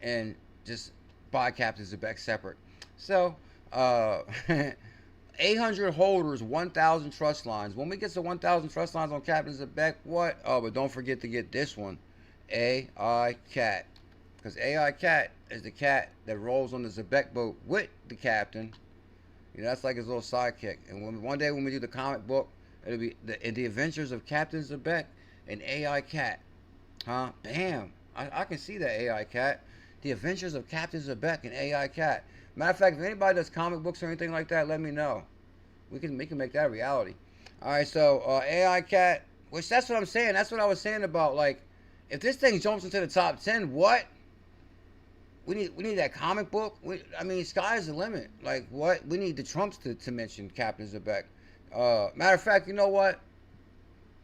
and just buy Captain Zebec separate. So, 800 holders, 1,000 trust lines. When we get to 1,000 trust lines on Captain Zebec, what? Oh, but don't forget to get this one, AI Cat. Because AI Cat is the cat that rolls on the Zebec boat with the captain. You know, that's like his little sidekick. And one day when we do the comic book, it'll be the Adventures of Captain Zebec and AI Cat. Huh? Bam. I can see that AI Cat. The Adventures of Captain Zebec and AI Cat. Matter of fact, if anybody does comic books or anything like that, let me know. We can make that a reality. All right, so AI Cat, which that's what I'm saying. That's what I was saying about, like, if this thing jumps into the top 10, what? We need that comic book. I mean, sky's the limit. Like, what? We need the Trumps to mention Captain Zebec. Matter of fact, you know what?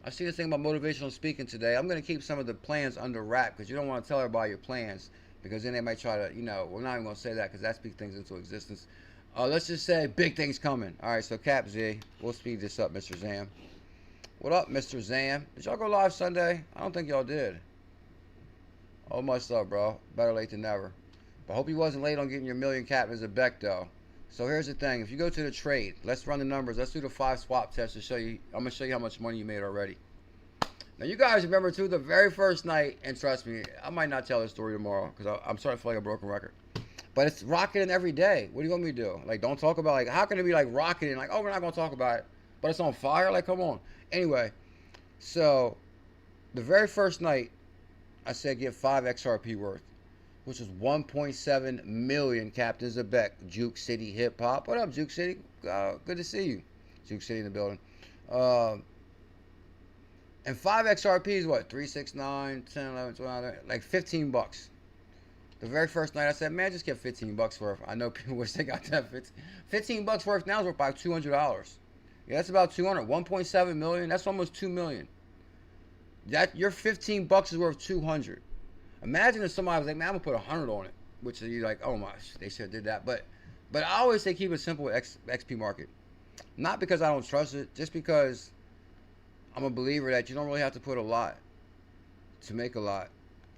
I see this thing about motivational speaking today. I'm going to keep some of the plans under wrap because you don't want to tell everybody your plans. Because then they might try to, we're not even going to say that because that speaks things into existence. Let's just say big things coming. All right, so Cap Z, we'll speed this up, Mr. Zam. What up, Mr. Zam? Did y'all go live Sunday? I don't think y'all did. Oh, much love, bro. Better late than never. But I hope you wasn't late on getting your million Captain Zebec, though. So here's the thing. If you go to the trade, let's run the numbers. Let's do the 5 swap test to show you. I'm going to show you how much money you made already. Now, you guys remember, too, the very first night, and trust me, I might not tell this story tomorrow because I'm starting to feel like a broken record. But it's rocketing every day. What do you want me to do? Like, don't talk about, like, how can it be, like, rocketing? Like, oh, we're not going to talk about it. But it's on fire? Like, come on. Anyway, so the very first night, I said get 5 XRP worth, which is 1.7 million Captain Zebec, Juke City Hip Hop. What up, Juke City? Good to see you. Juke City in the building. And 5 XRP is what? 3, 6, 9, 10, 11, 12, like 15 bucks. The very first night I said, man, just get 15 bucks worth. I know people wish they got that 15 bucks worth now is worth about $200. Yeah, that's about 200. 1.7 million, that's almost 2 million. That your 15 bucks is worth 200. Imagine if somebody was like, man, I'm gonna put 100 on it, which you're like, oh my, they should have did that. But I always say keep it simple with XP market. Not because I don't trust it, just because I'm a believer that you don't really have to put a lot to make a lot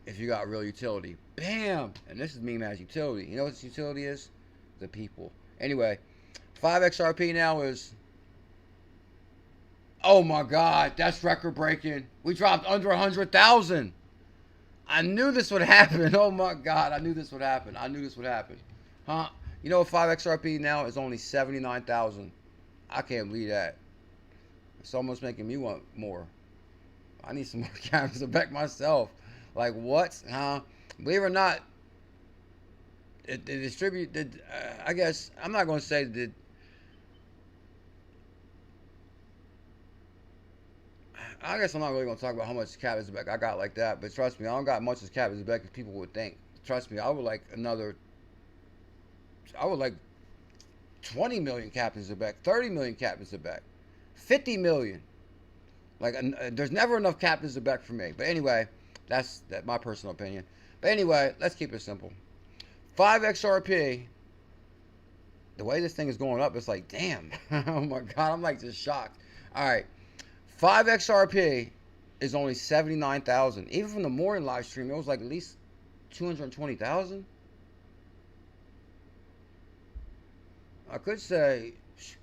if you got real utility. Bam! And this is meme as utility. You know what this utility is? The people. Anyway, 5 XRP now is... Oh my God, that's record breaking. We dropped under 100,000. I knew this would happen. Oh my God, I knew this would happen. I knew this would happen. Huh? You know what 5 XRP now is only 79,000. I can't believe that. It's almost making me want more. I need some more cameras to back myself. Like what? Huh? Believe it or not, it distributed. I guess I'm not going to say that. I guess I'm not really going to talk about how much Cap Zebec I got like that. But trust me, I don't got much as Cap Zebec as people would think. Trust me, I would like 20 million Captain Zebec, 30 million Captain Zebec, 50 million. Like, there's never enough Captain Zebec for me. But anyway, that's my personal opinion. But anyway, let's keep it simple. 5 XRP, the way this thing is going up, it's like, damn. Oh my God, I'm like just shocked. All right, 5 XRP is only 79,000. Even from the morning live stream, it was like at least 220,000. I could say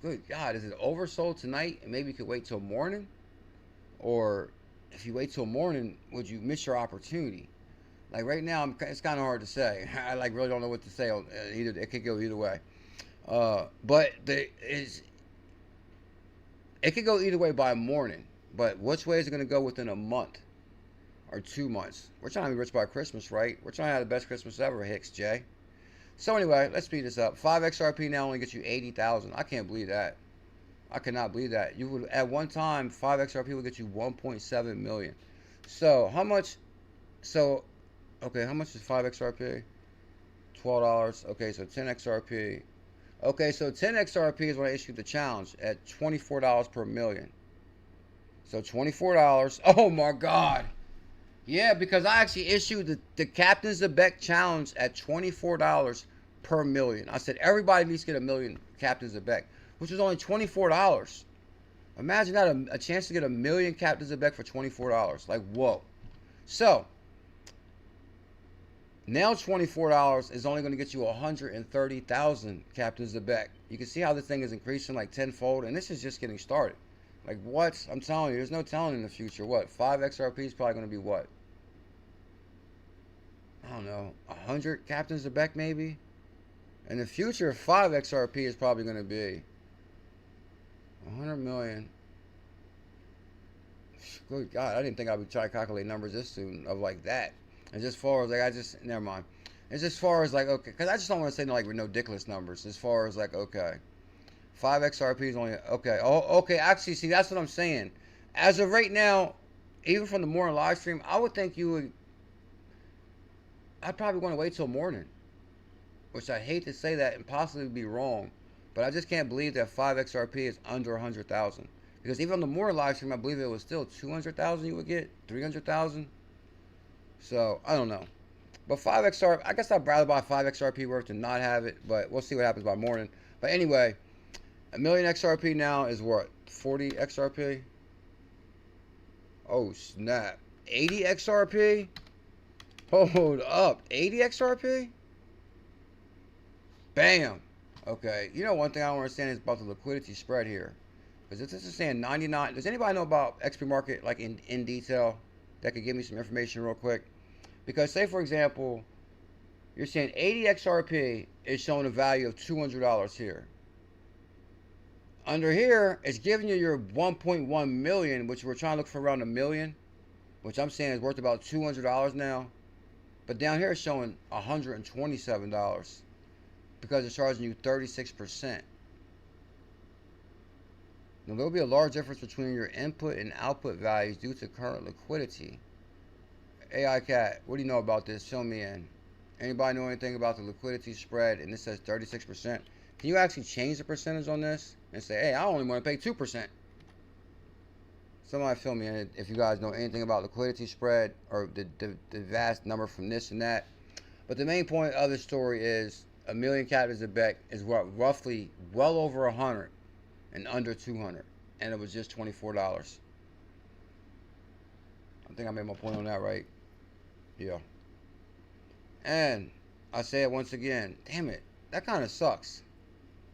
Good God, is it oversold tonight and maybe you could wait till morning? Or if you wait till morning, would you miss your opportunity? Like right now, it's kind of hard to say. I like really don't know what to say. Either it could go either way. But it could go either way by morning. But which way is it going to go within a month or 2 months? We're trying to be rich by Christmas, right? We're trying to have the best Christmas ever, Hicks J. So anyway, let's speed this up. 5XRP now only gets you 80,000. I can't believe that. I cannot believe that. You would at one time 5XRP would get you 1.7 million. So how much? So okay, how much is 5XRP? $12. Okay, so 10XRP. Okay, so 10XRP is when I issued the challenge at $24 per million. So $24. Oh my God. Yeah, because I actually issued the Captain Zebec challenge at $24 per million. I said everybody needs to get a million Captain Zebec, which was only $24. Imagine that, a chance to get a million Captain Zebec for $24. Like, whoa. So now $24 is only going to get you 130,000 Captain Zebec. You can see how this thing is increasing like tenfold, and this is just getting started. Like, what? I'm telling you, there's no telling in the future. What? 5XRP is probably going to be what? I don't know, 100 Captain Zebec maybe? In the future, 5XRP is probably going to be 100 million. Good God, I didn't think I would try to calculate numbers this soon of like that. And just far as like, never mind. It's as far as like, okay, because I just don't want to say no, like ridiculous numbers. As far as like, okay, 5XRP is only, okay. Oh, okay, actually, see, that's what I'm saying. As of right now, even from the morning live stream, I would think I'd probably want to wait till morning. Which I hate to say that and possibly be wrong. But I just can't believe that 5XRP is under 100,000. Because even on the morning live stream, I believe it was still 200,000 you would get, 300,000. So, I don't know. But 5XRP, I guess I'd rather buy 5XRP worth than not have it. But we'll see what happens by morning. But anyway, a million XRP now is what? 40 XRP? Oh, snap. 80 XRP? Hold up. 80 XRP? Bam. Okay. You know, one thing I don't understand is about the liquidity spread here. Because this is saying 99. Does anybody know about XP market like in detail that could give me some information real quick? Because say, for example, you're saying 80 XRP is showing a value of $200 here. Under here, it's giving you your 1.1 million, which we're trying to look for around a million, which I'm saying is worth about $200 now. But down here, it's showing $127 because it's charging you 36%. Now, there will be a large difference between your input and output values due to current liquidity. AI Cat, what do you know about this? Fill me in. Anybody know anything about the liquidity spread? And this says 36%. Can you actually change the percentage on this and say, hey, I only want to pay 2%? Somebody fill me in if you guys know anything about liquidity spread or the vast number from this and that. But the main point of the story is a million Captain Zebec is what, roughly well over 100 and under 200, and it was just $24. I think I made my point on that, right? Yeah. And I say it once again, damn it, that kind of sucks,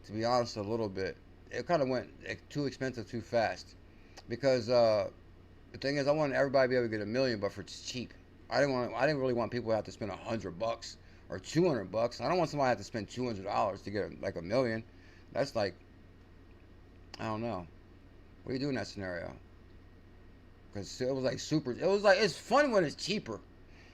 to be honest, a little bit. It kind of went too expensive too fast, because the thing is, I wanted everybody to be able to get a million, but for cheap. I didn't really want people to have to spend $100 or $200. I don't want somebody to have to spend $200 to get like a million. That's like, I don't know. What do you do in that scenario? Because it was like super. It was like, it's fun when it's cheaper.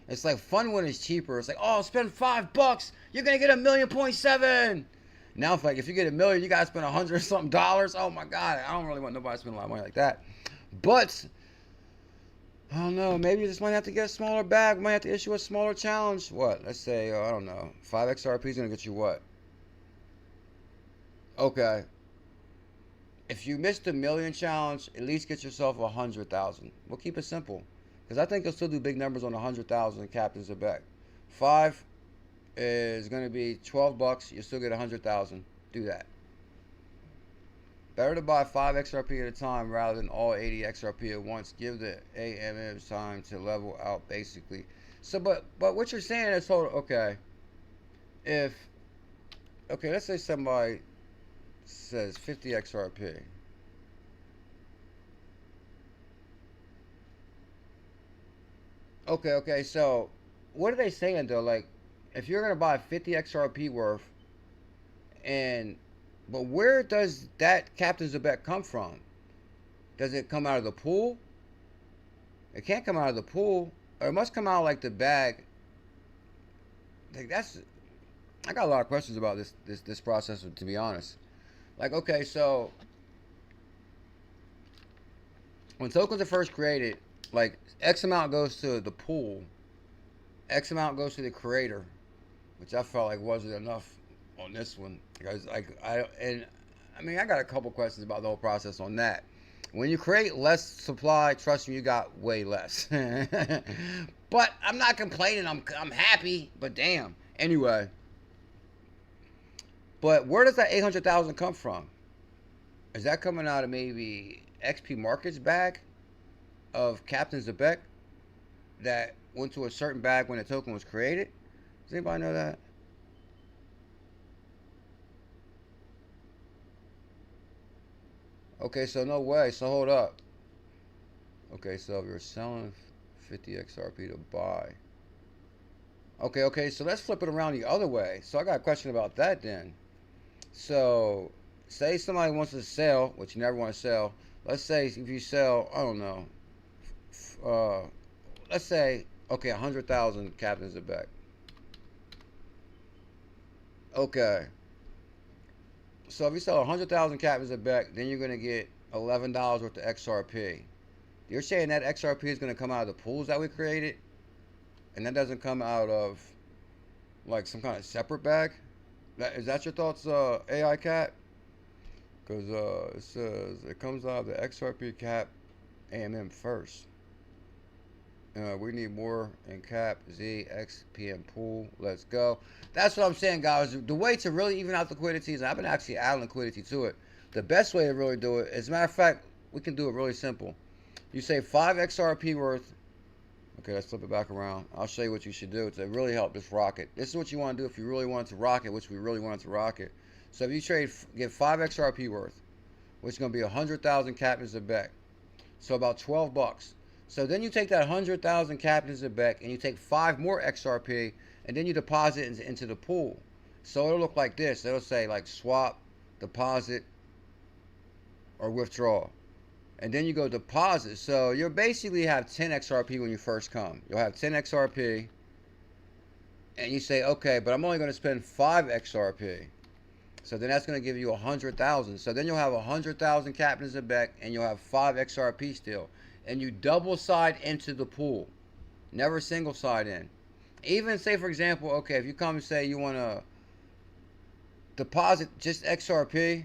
It's like fun when it's cheaper. It's like, oh, spend $5, you're gonna get $1.7 million. Now, if you get a million, you gotta spend $100 something. Oh my God, I don't really want nobody to spend a lot of money like that. But I don't know. Maybe you just might have to get a smaller bag. Might have to issue a smaller challenge. What? Let's say, I don't know. 5XRP is gonna get you what? Okay. If you missed the million challenge, at least get yourself 100,000. We'll keep it simple, because I think you'll still do big numbers on 100,000 Captain Zebec. 5 is going to be $12. You'll still get 100,000. Do that. Better to buy 5 XRP at a time rather than all 80 XRP at once. Give the AMMs time to level out, basically. So, but what you're saying is, okay, let's say somebody says 50 XRP. Okay, so what are they saying though? Like, if you're gonna buy 50 XRP worth, and but where does that Captain Zebec come from? Does it come out of the pool? It can't come out of the pool, or it must come out like the bag. Like that's, I got a lot of questions about this process, to be honest. Like, okay, so when tokens are first created, like X amount goes to the pool, X amount goes to the creator, which I felt like wasn't enough on this one because I mean I got a couple questions about the whole process on that. When you create less supply, trust me, you got way less. But I'm not complaining. I'm happy. But damn. Anyway, but where does that 800,000 come from? Is that coming out of maybe XP Markets bag of Captain Zebec that went to a certain bag when the token was created? Does anybody know that? Okay, so no way. So hold up. Okay, so if you're selling 50 XRP to buy. Okay, so let's flip it around the other way. So I got a question about that then. So, say somebody wants to sell, which you never want to sell. Let's say if you sell, I don't know, let's say, okay, 100,000 Captains of Beck. Okay. So if you sell 100,000 Captains of Beck, then you're going to get $11 worth of XRP. You're saying that XRP is going to come out of the pools that we created? And that doesn't come out of, like, some kind of separate bag? Is that your thoughts, AI Cat? Because it says it comes out of the XRP cap AMM first. We need more in cap Z XPM pool. Let's go. That's what I'm saying, guys. The way to really even out liquidity is I've been actually adding liquidity to it. The best way to really do it, as a matter of fact, we can do it really simple. You say 5 XRP worth. Okay, let's flip it back around. I'll show you what you should do to really help this rocket. This is what you want to do if you really want it to rocket, which we really want it to rocket. So if you get 5 XRP worth, which is going to be 100,000 Captains of Beck. So about 12 bucks. So then you take that 100,000 Captains of Beck and you take 5 more XRP and then you deposit it into the pool. So it'll look like this. It'll say like swap, deposit, or withdraw. And then you go deposit. So you'll basically have 10 XRP when you first come. You'll have 10 XRP. And you say, okay, but I'm only going to spend 5 XRP. So then that's going to give you 100,000. So then you'll have 100,000 Captains of Beck and you'll have 5 XRP still. And you double side into the pool. Never single side in. Even say, for example, okay, if you come and say you want to deposit just XRP,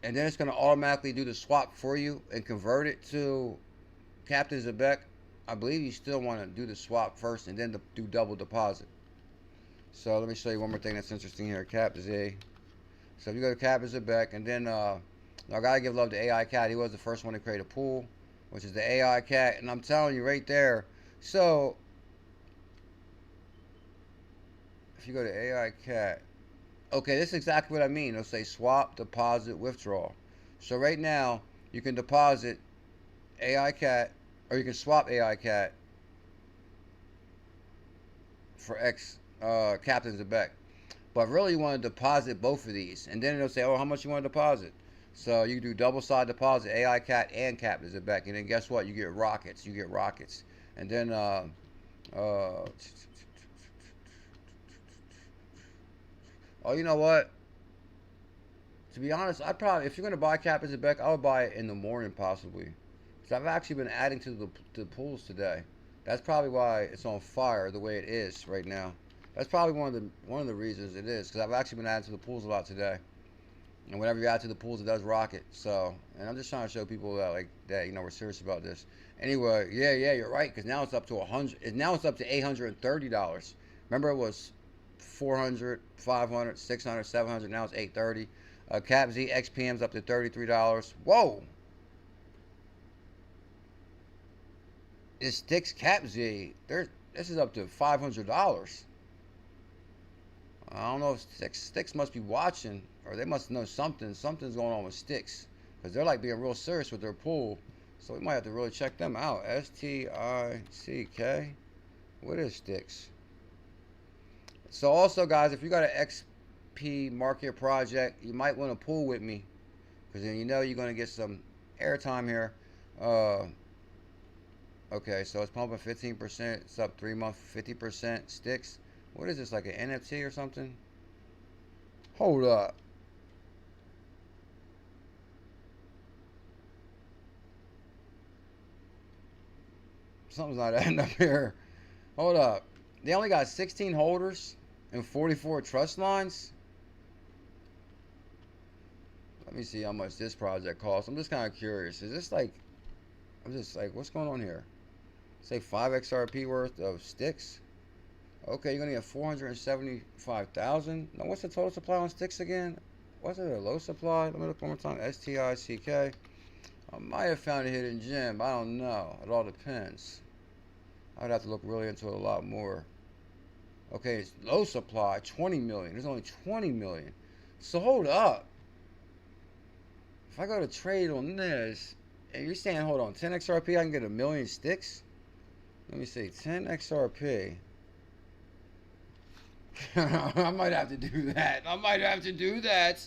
and then it's going to automatically do the swap for you and convert it to Captain Zebec, I believe you still want to do the swap first and then do double deposit. So let me show you one more thing that's interesting here. Cap Z. So if you go to Captain Zebec, and then I got to give love to AI Cat. He was the first one to create a pool, which is the AI Cat. And I'm telling you right there. So if you go to AI Cat, okay, this is exactly what I mean. It'll say swap, deposit, withdraw. So right now, you can deposit AI Cat, or you can swap AI Cat for Captain Zebec. But really, you want to deposit both of these. And then it'll say, oh, how much you want to deposit? So you do double side deposit, AI Cat and Captain Zebec. And then guess what? You get rockets. You get rockets. And then, oh, you know what? To be honest, I'd probably, if you're going to buy Captain Zebec, I would buy it in the morning possibly. Because I've actually been adding to the pools today. That's probably why it's on fire the way it is right now. That's probably one of the reasons it is. Because I've actually been adding to the pools a lot today. And whenever you add to the pools, it does rocket. So, and I'm just trying to show people that you know, we're serious about this. Anyway, yeah, you're right. Because now it's up to now it's up to $830. Remember it was 400, 500, 600, 700. Now it's 830. Cap Z XPM's up to $33. Whoa! This Sticks Cap Z, this is up to $500. I don't know if Sticks must be watching, or they must know something. Something's going on with Sticks, because they're like being real serious with their pool. So we might have to really check them out. STICK. What is Sticks? So also, guys, if you got an XP market project, you might want to pool with me, because then you know you're going to get some airtime here. Okay, so it's pumping 15%. It's up 3 months, 50%. Sticks. What is this, like an NFT or something? Hold up. Something's not adding up here. Hold up. They only got 16 holders and 44 trust lines. Let me see how much this project costs. I'm just kind of curious. Is this like, I'm just like, what's going on here? Say 5 XRP worth of Sticks. Okay, you're gonna get 475,000. Now, what's the total supply on Sticks again? Was it a low supply? Let me look one more time. STICK. I might have found a hidden gem. I don't know. It all depends. I would have to look really into it a lot more. Okay, it's low supply, 20 million. There's only 20 million. So hold up. If I go to trade on this, and you're saying, hold on, 10 XRP, I can get 1 million Sticks? Let me see, 10 XRP. I might have to do that. I might have to do that.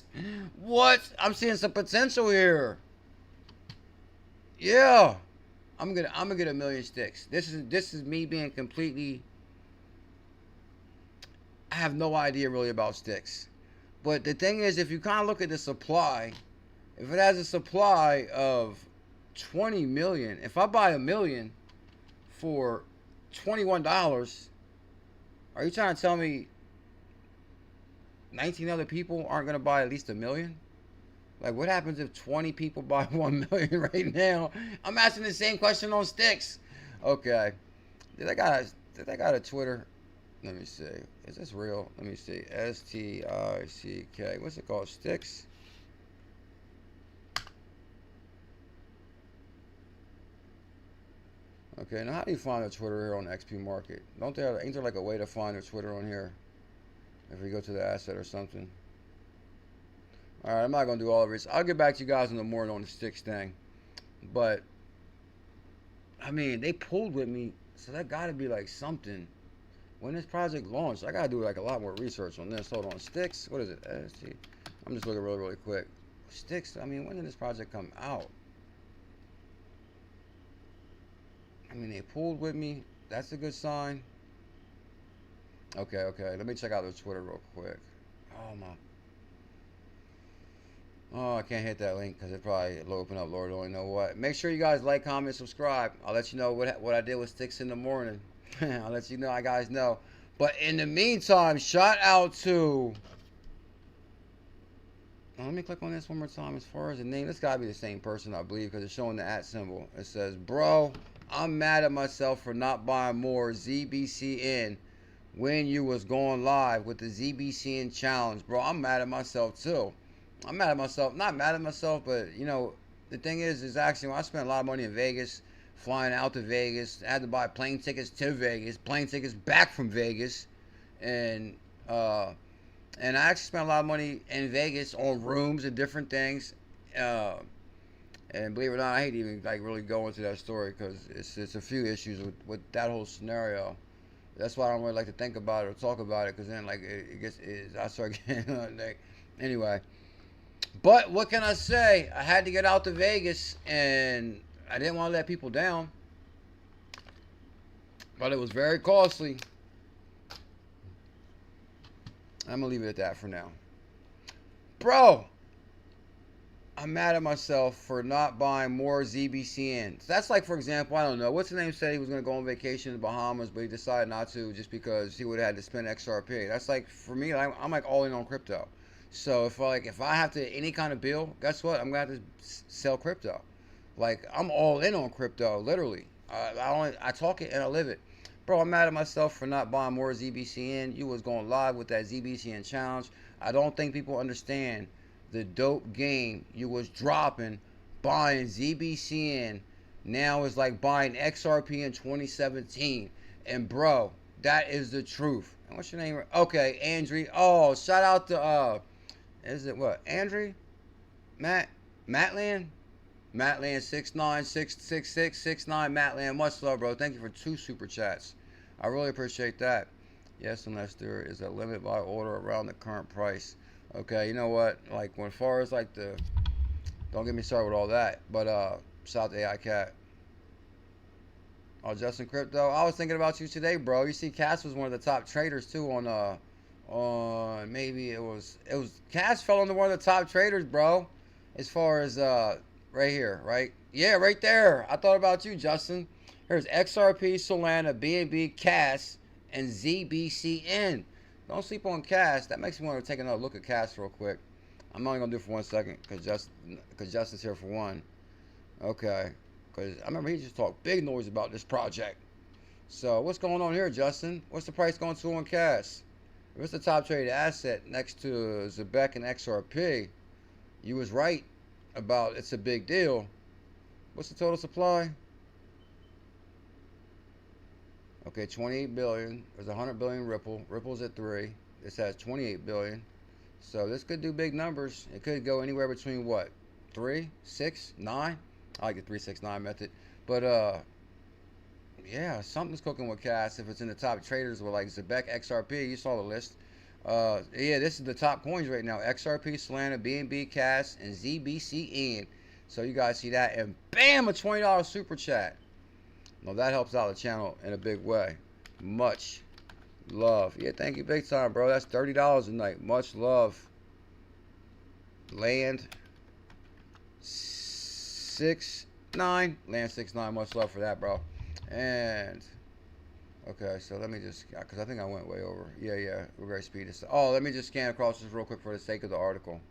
What? I'm seeing some potential here. Yeah. I'm gonna get 1 million Sticks. This is me being completely, I have no idea really about Sticks. But the thing is, if you kind of look at the supply, if it has a supply of 20 million, if I buy 1 million for $21, are you trying to tell me 19 other people aren't going to buy at least 1 million? Like, what happens if 20 people buy 1 million right now? I'm asking the same question on Sticks. Okay. Did I got a Twitter? Let me see. Is this real? Let me see. STICK. What's it called? Sticks? Okay, now how do you find a Twitter here on XP Market? Ain't there like a way to find a Twitter on here? If we go to the asset or something. Alright, I'm not going to do all of this. I'll get back to you guys in the morning on the Sticks thing. But, I mean, they pulled with me, so that got to be like something. When this project launched, I got to do like a lot more research on this. Hold on, Sticks? What is it? I'm just looking really, really quick. Sticks, I mean, when did this project come out? I mean, they pulled with me. That's a good sign. Okay. Let me check out their Twitter real quick. Oh, my. Oh, I can't hit that link because it probably will open up, Lord only know what. Make sure you guys like, comment, subscribe. I'll let you know what I did with Sticks in the morning. I'll let you guys know. But in the meantime, shout out to... Now, let me click on this one more time. As far as the name, this got to be the same person, I believe, because it's showing the @ symbol. It says, bro, I'm mad at myself for not buying more ZBCN when you was going live with the ZBCN challenge. Bro, I'm mad at myself, too. I'm mad at myself. Not mad at myself, but, you know, the thing is actually, when I spent a lot of money in Vegas, flying out to Vegas, I had to buy plane tickets to Vegas, plane tickets back from Vegas, and I actually spent a lot of money in Vegas on rooms and different things, and believe it or not, I hate to even like really go into that story because it's a few issues with that whole scenario. That's why I don't really like to think about it or talk about it, because then like I start getting like, anyway. But what can I say? I had to get out to Vegas, and I didn't want to let people down. But it was very costly. I'm going to leave it at that for now. Bro, I'm mad at myself for not buying more ZBCN. So that's like, for example, I don't know. What's the name said he was going to go on vacation in the Bahamas, but he decided not to just because he would have had to spend XRP. That's like, for me, I'm like all in on crypto. So if I have to any kind of bill, guess what? I'm gonna have to sell crypto. Like, I'm all in on crypto, literally. I talk it and I live it. Bro, I'm mad at myself for not buying more ZBCN. You was going live with that ZBCN challenge. I don't think people understand the dope game you was dropping. Buying ZBCN now is like buying XRP in 2017. And bro, that is the truth. And what's your name? Okay, Andrew. Oh, shout out to Is it what? Andrew? Matland? Matland 6966669. Matland, much love, bro. Thank you for 2 super chats. I really appreciate that. Yes, unless there is a limit by order around the current price. Okay, you know what? Like, when far as like the, don't get me started with all that. But shout out to AI Cat. Oh, Justin Crypto. I was thinking about you today, bro. You see, Cass was one of the top traders too on maybe it was Cass fell under one of the top traders, bro. As far as right here, right? Yeah, right there. I thought about you, Justin. Here's XRP, Solana, BNB, Cass, and ZBCN. Don't sleep on Cass. That makes me want to take another look at Cass real quick. I'm only gonna do it for 1 second because Justin's here for one. Okay. Because I remember he just talked big noise about this project. So what's going on here, Justin? What's the price going to on Cass? If it's the top traded asset next to Zebec and XRP, you was right about it's a big deal. What's the total supply? Okay, 28 billion. There's 100 billion Ripple. Ripple's at 3. This has 28 billion. So this could do big numbers. It could go anywhere between what? 3, 6, 9? I like the 369 method. But yeah, something's cooking with Cass if it's in the top traders with like Zebec, XRP. You saw the list. Yeah, this is the top coins right now. XRP, Solana, BNB, Cass, and ZBCN. So you guys see that. And bam, a $20 super chat. Well, that helps out the channel in a big way. Much love. Yeah, thank you big time, bro. That's $30 a night. Much love. Land 6-9. Land 6-9. Much love for that, bro. And okay, so let me just, because I think I went way over. Yeah, we're going to speed this. Oh, let me just scan across this real quick for the sake of the article.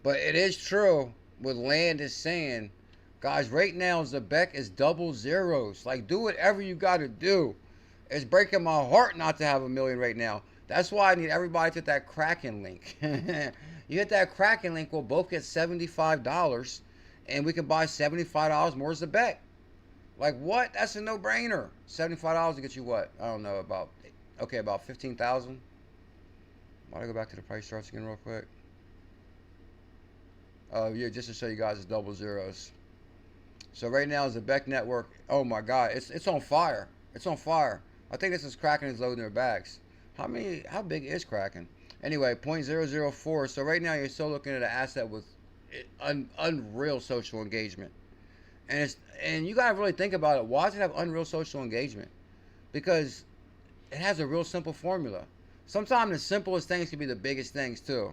But it is true what Land is saying. Guys, right now, Zebec is double zeros. Like, do whatever you got to do. It's breaking my heart not to have $1 million right now. That's why I need everybody to hit that Kraken link. You hit that Kraken link, we'll both get $75. And we can buy $75 more Zebec. Like, what? That's a no-brainer. $75 to get you what? I don't know, about 15,000. Why don't I go back to the price charts again real quick? Yeah, just to show you guys it's double zeros. So right now, Zebec network, oh my God, it's on fire. It's on fire. I think this is Kraken is loading their bags. How big is Kraken? Anyway, 0.004. So right now, you're still looking at an asset with unreal social engagement. And you gotta really think about it. Why does it have unreal social engagement? Because it has a real simple formula. Sometimes the simplest things can be the biggest things too.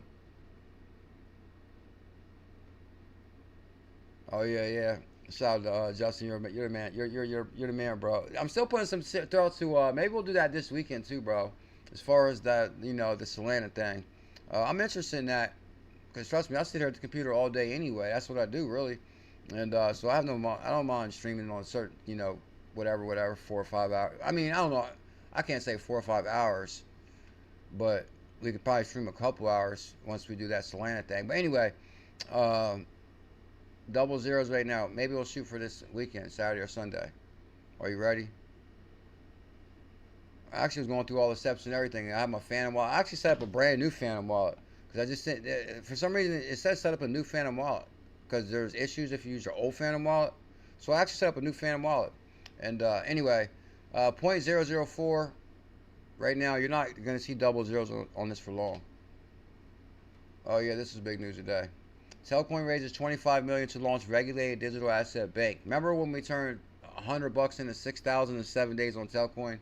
Oh yeah. Shout out to Justin. You're the man. You're the man, bro. I'm still putting some thoughts to. Maybe we'll do that this weekend too, bro. As far as that, the Solana thing, I'm interested in that. Because trust me, I sit here at the computer all day anyway. That's what I do, really. And so I don't mind streaming on certain, whatever, 4 or 5 hours. I mean, I don't know. I can't say 4 or 5 hours, but we could probably stream a couple hours once we do that Solana thing. But anyway, double zeros right now. Maybe we'll shoot for this weekend, Saturday or Sunday. Are you ready? I actually was going through all the steps and everything. I have my Phantom wallet. I actually set up a brand new Phantom wallet. Because I just for some reason, it says set up a new Phantom wallet. Because there's issues if you use your old Phantom wallet. So I actually set up a new Phantom wallet. And anyway, 0.004. Right now, you're not going to see double zeros on this for long. Oh yeah, this is big news today. Telcoin raises $25 million to launch regulated digital asset bank. Remember when we turned $100 into 6,000 in 7 days on Telcoin?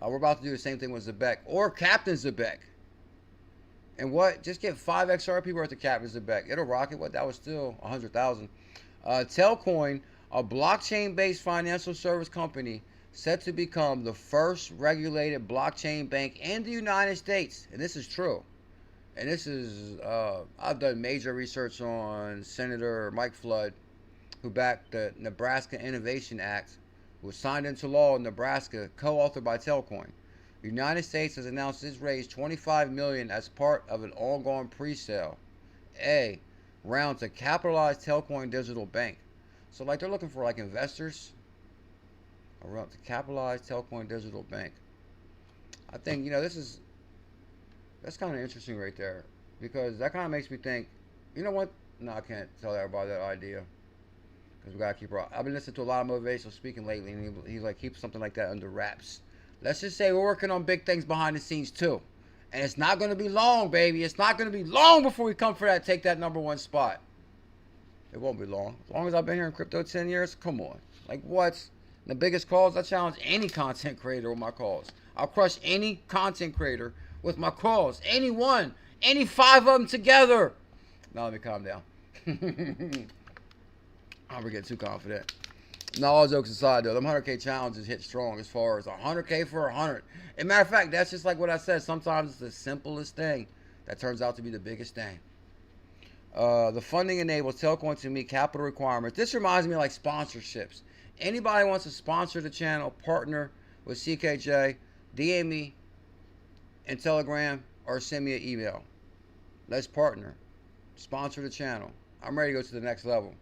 We're about to do the same thing with Zebec or Captain Zebec. And what? Just get 5 XRP worth of Captain Zebec. It'll rock it. What? That was still 100,000. Telcoin, a blockchain-based financial service company, set to become the first regulated blockchain bank in the United States. And this is true. And this is, I've done major research on Senator Mike Flood, who backed the Nebraska Innovation Act, was signed into law in Nebraska, co-authored by Telcoin. The United States has announced it's raised $25 million as part of an ongoing pre-sale round to capitalize Telcoin digital bank. So like they're looking for like investors around to capitalize Telcoin digital bank. I think that's kind of interesting right there, because that kind of makes me think, you know what? No, I can't tell everybody that idea because we gotta keep our. I've been listening to a lot of motivational speaking lately, and he's like, keep something like that under wraps. Let's just say we're working on big things behind the scenes too, and it's not gonna be long, baby. It's not gonna be long before we come for that, take that #1 spot. It won't be long. As long as I've been here in crypto 10 years, come on. Like what? The biggest calls, I challenge any content creator with my calls. I'll crush any content creator with my calls. Any one. Any 5 of them together. Now let me calm down. I'm getting too confident. No, all jokes aside though, them 100K challenges hit strong as far as 100K for 100. As a matter of fact, that's just like what I said. Sometimes it's the simplest thing that turns out to be the biggest thing. The funding enables Telcoin to meet capital requirements. This reminds me of like sponsorships. Anybody wants to sponsor the channel, partner with CKJ, DM me in Telegram or send me an email. Let's partner. Sponsor the channel. I'm ready to go to the next level.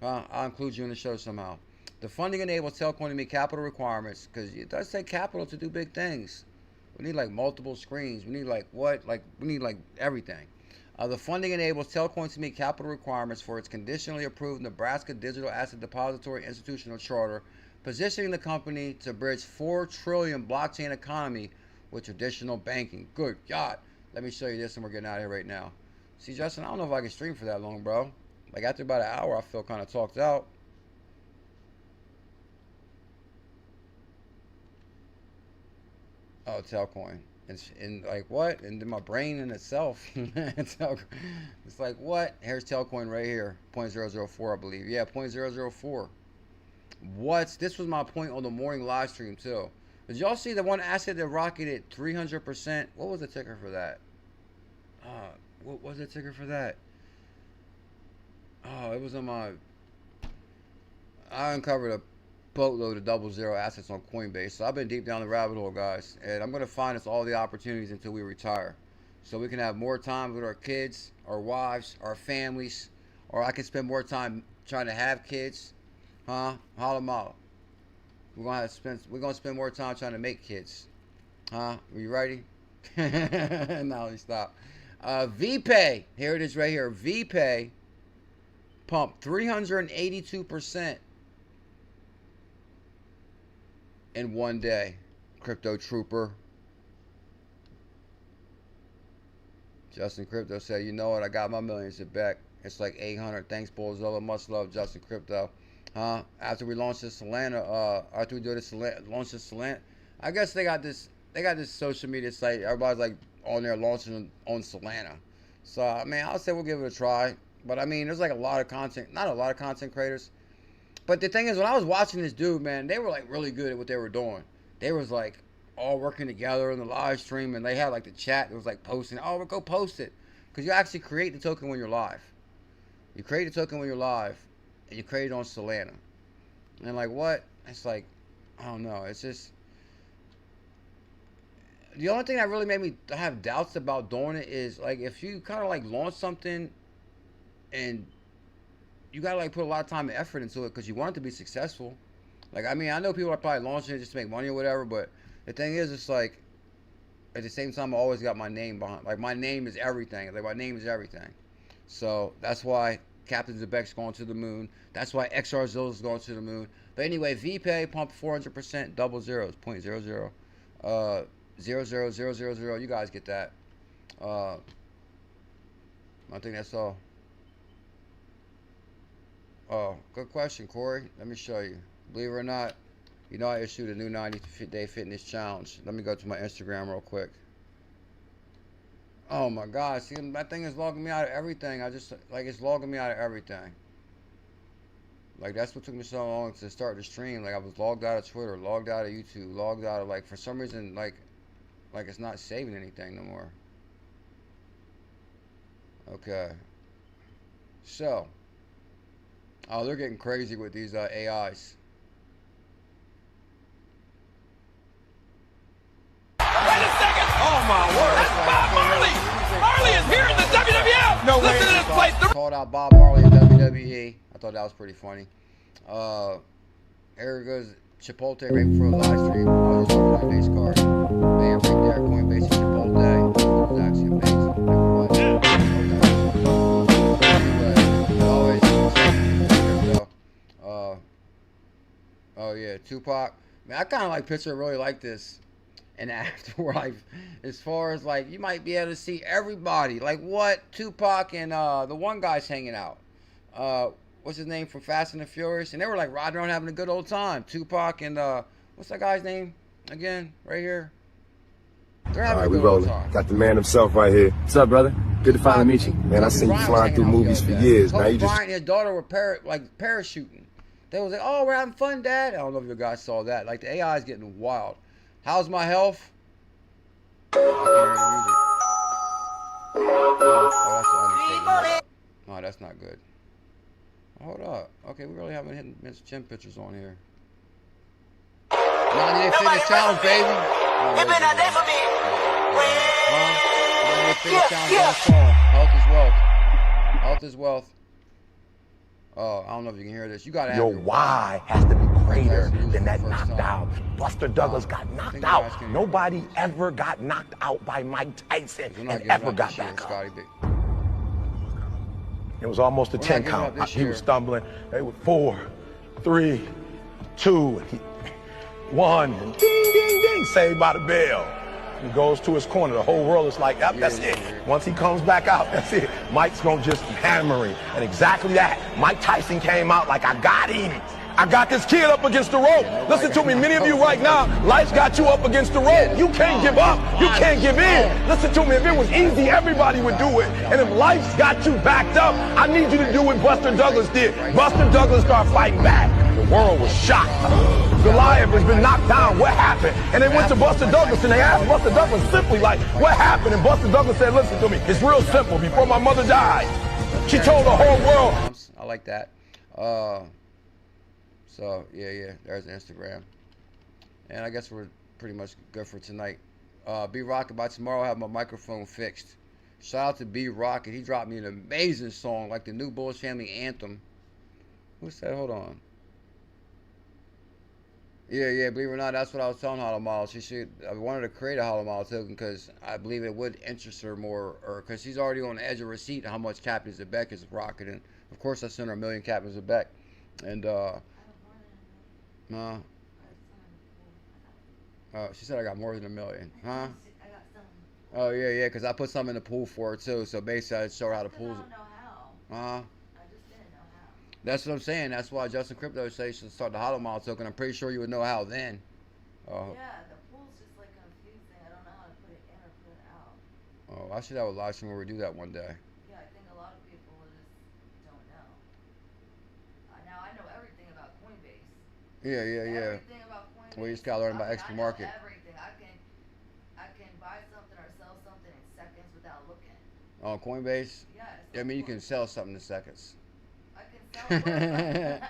I'll include you in the show somehow. The funding enables Telcoin to meet capital requirements because it does take capital to do big things. We need like multiple screens. We need like what? Like we need like everything. The funding enables Telcoin to meet capital requirements for its conditionally approved Nebraska Digital Asset Depository Institutional Charter, positioning the company to bridge $4 trillion blockchain economy with traditional banking. Good God. Let me show you this and we're getting out of here right now. See, Justin, I don't know if I can stream for that long, bro. Like after about an hour, I feel kind of talked out. Oh, Telcoin. It's in like what? And then my brain in itself. It's like what? Here's Telcoin right here. 0.004, I believe. Yeah, 0.004. What? This was my point on the morning live stream too. Did y'all see the one asset that rocketed 300%? What was the ticker for that? What was the ticker for that? Oh, it was on my. I uncovered a boatload of 00 assets on Coinbase. So I've been deep down the rabbit hole, guys. And I'm going to find us all the opportunities until we retire. So we can have more time with our kids, our wives, our families. Or I can spend more time trying to have kids. Huh? Holla mala. We're going to spend more time trying to make kids. Huh? Are you ready? No, let me stop. VPay. Here it is right here. VPay pumped 382%. In one day. Crypto Trooper. Justin Crypto said, you know what? I got my millions Zebec. It's like 800. Thanks, Bullzilla. Much love, Justin Crypto. After we launched this Solana, after we do this launch this Solana, I guess they got this social media site. Everybody's like on there launching on Solana. So, I mean, I'll say we'll give it a try. But, I mean, there's like a lot of content, not a lot of content creators. But the thing is, when I was watching this dude, man, they were like really good at what they were doing. They was like all working together in the live stream, and they had like the chat that was like posting, oh, we'll go post it. Because you actually create the token when you're live. You create the token when you're live, and you create it on Solana. And like what? It's like, I don't know. It's just, the only thing that really made me have doubts about doing it is like if you kind of like launch something and you gotta like put a lot of time and effort into it because you want it to be successful. Like, I mean, I know people are probably launching it just to make money or whatever, but the thing is, it's like at the same time, I always got my name behind. Like, my name is everything. Like, my name is everything. So that's why Captain Zebec's going to the moon. That's why XR Zilla's going to the moon. But anyway, VPay pumped 400%, double zeros, 0.00, 0.00000. You guys get that. I think that's all. Oh, good question, Corey. Let me show you. Believe it or not, you know I issued a new 90-day fitness challenge. Let me go to my Instagram real quick. Oh my God, see, that thing is logging me out of everything. It's logging me out of everything. Like, that's what took me so long to start the stream. Like, I was logged out of Twitter, logged out of YouTube, logged out of, like, for some reason, like it's not saving anything no more. Okay. So. Oh, they're getting crazy with these AIs. Wait a second! Oh my word! That's Bob Marley! Marley is here in the WWF! No way! Listen to this place! Called out Bob Marley in WWE. I thought that was pretty funny. Here goes Chipotle right before the live stream. I was just looking at my base card. Man, right there, Coinbase and Chipotle. It was actually amazing. Oh yeah, Tupac. Man, I kind of like picture really like this in the afterlife. As far as like, you might be able to see everybody. Like what Tupac and the one guy's hanging out. What's his name from Fast and the Furious? And they were like riding around having a good old time. Tupac and what's that guy's name again? Right here. They're having All right, a we good old rolling. time. Got the man himself right here. What's up, brother? Good to finally meet you. Man, I seen you flying through movies for years. Now you just... Bryant and his daughter were parachuting. They was like, oh, we're having fun, Dad. I don't know if you guys saw that. Like, the AI is getting wild. How's my health? I can't hear the music. Oh, that's the understatement. No, that's not good. Hold up. Okay, we really haven't hit Miss Chin pictures on here. 98 fitness challenge, baby. You've been out there for me. 98 fitness challenge on the phone. Health is wealth. Health is wealth. Oh, I don't know if you can hear this. You gotta have your why has to be greater than that knockdown. Buster Douglas got knocked out. Nobody ever got knocked out by Mike Tyson and ever got back up. It was almost a 10 count. He was stumbling. They were 4, 3, 2, 1, and ding, ding, ding, saved by the bell. He goes to his corner. The whole world is like, yep, that's it. Once he comes back out, that's it. Mike's gonna just hammer him. And exactly that. Mike Tyson came out like, I got him. I got this kid up against the rope. Listen to me, many of you right now, life's got you up against the rope. You can't give up. You can't give in. Listen to me, if it was easy, everybody would do it. And if life's got you backed up, I need you to do what Buster Douglas did. Buster Douglas started fighting back. The world was shocked. Goliath has been knocked down. What happened? And they went to Buster Douglas and they asked Buster Douglas simply like, what happened? And Buster Douglas said, listen to me, it's real simple. Before my mother died, she told the whole world. I like that. So, yeah, there's Instagram. And I guess we're pretty much good for tonight. B-Rocket, by tomorrow I'll have my microphone fixed. Shout out to B-Rocket. He dropped me an amazing song, like the new Bullish Family Anthem. Who said, hold on. Yeah, believe it or not, that's what I was telling Hollow Model. I wanted to create a Hollow Model token because I believe it would interest her more, or because she's already on the edge of her seat how much Captain Zebec is rocketing. Of course, I sent her 1 million Captain Zebec. And, no. She said I got more than 1 million. Huh? Oh, yeah, because I put some in the pool for her, too. So basically, I showed her how to pool. I don't know how. Uh-huh. I just didn't know how. That's what I'm saying. That's why Justin Crypto says you should start the Hollow Model token. I'm pretty sure you would know how then. Yeah, the pool's just like confusing. I don't know how to put it in or put it out. Oh, I should have a live stream where we do that one day. Yeah, I think a lot of people just don't know. Now I know everything about Coinbase. Yeah. Everything about Coinbase. Well, you just gotta learn about extra market. I know everything. I can buy something or sell something in seconds without looking. On Coinbase? Yes. I mean, you can sell something in seconds. I can sell it.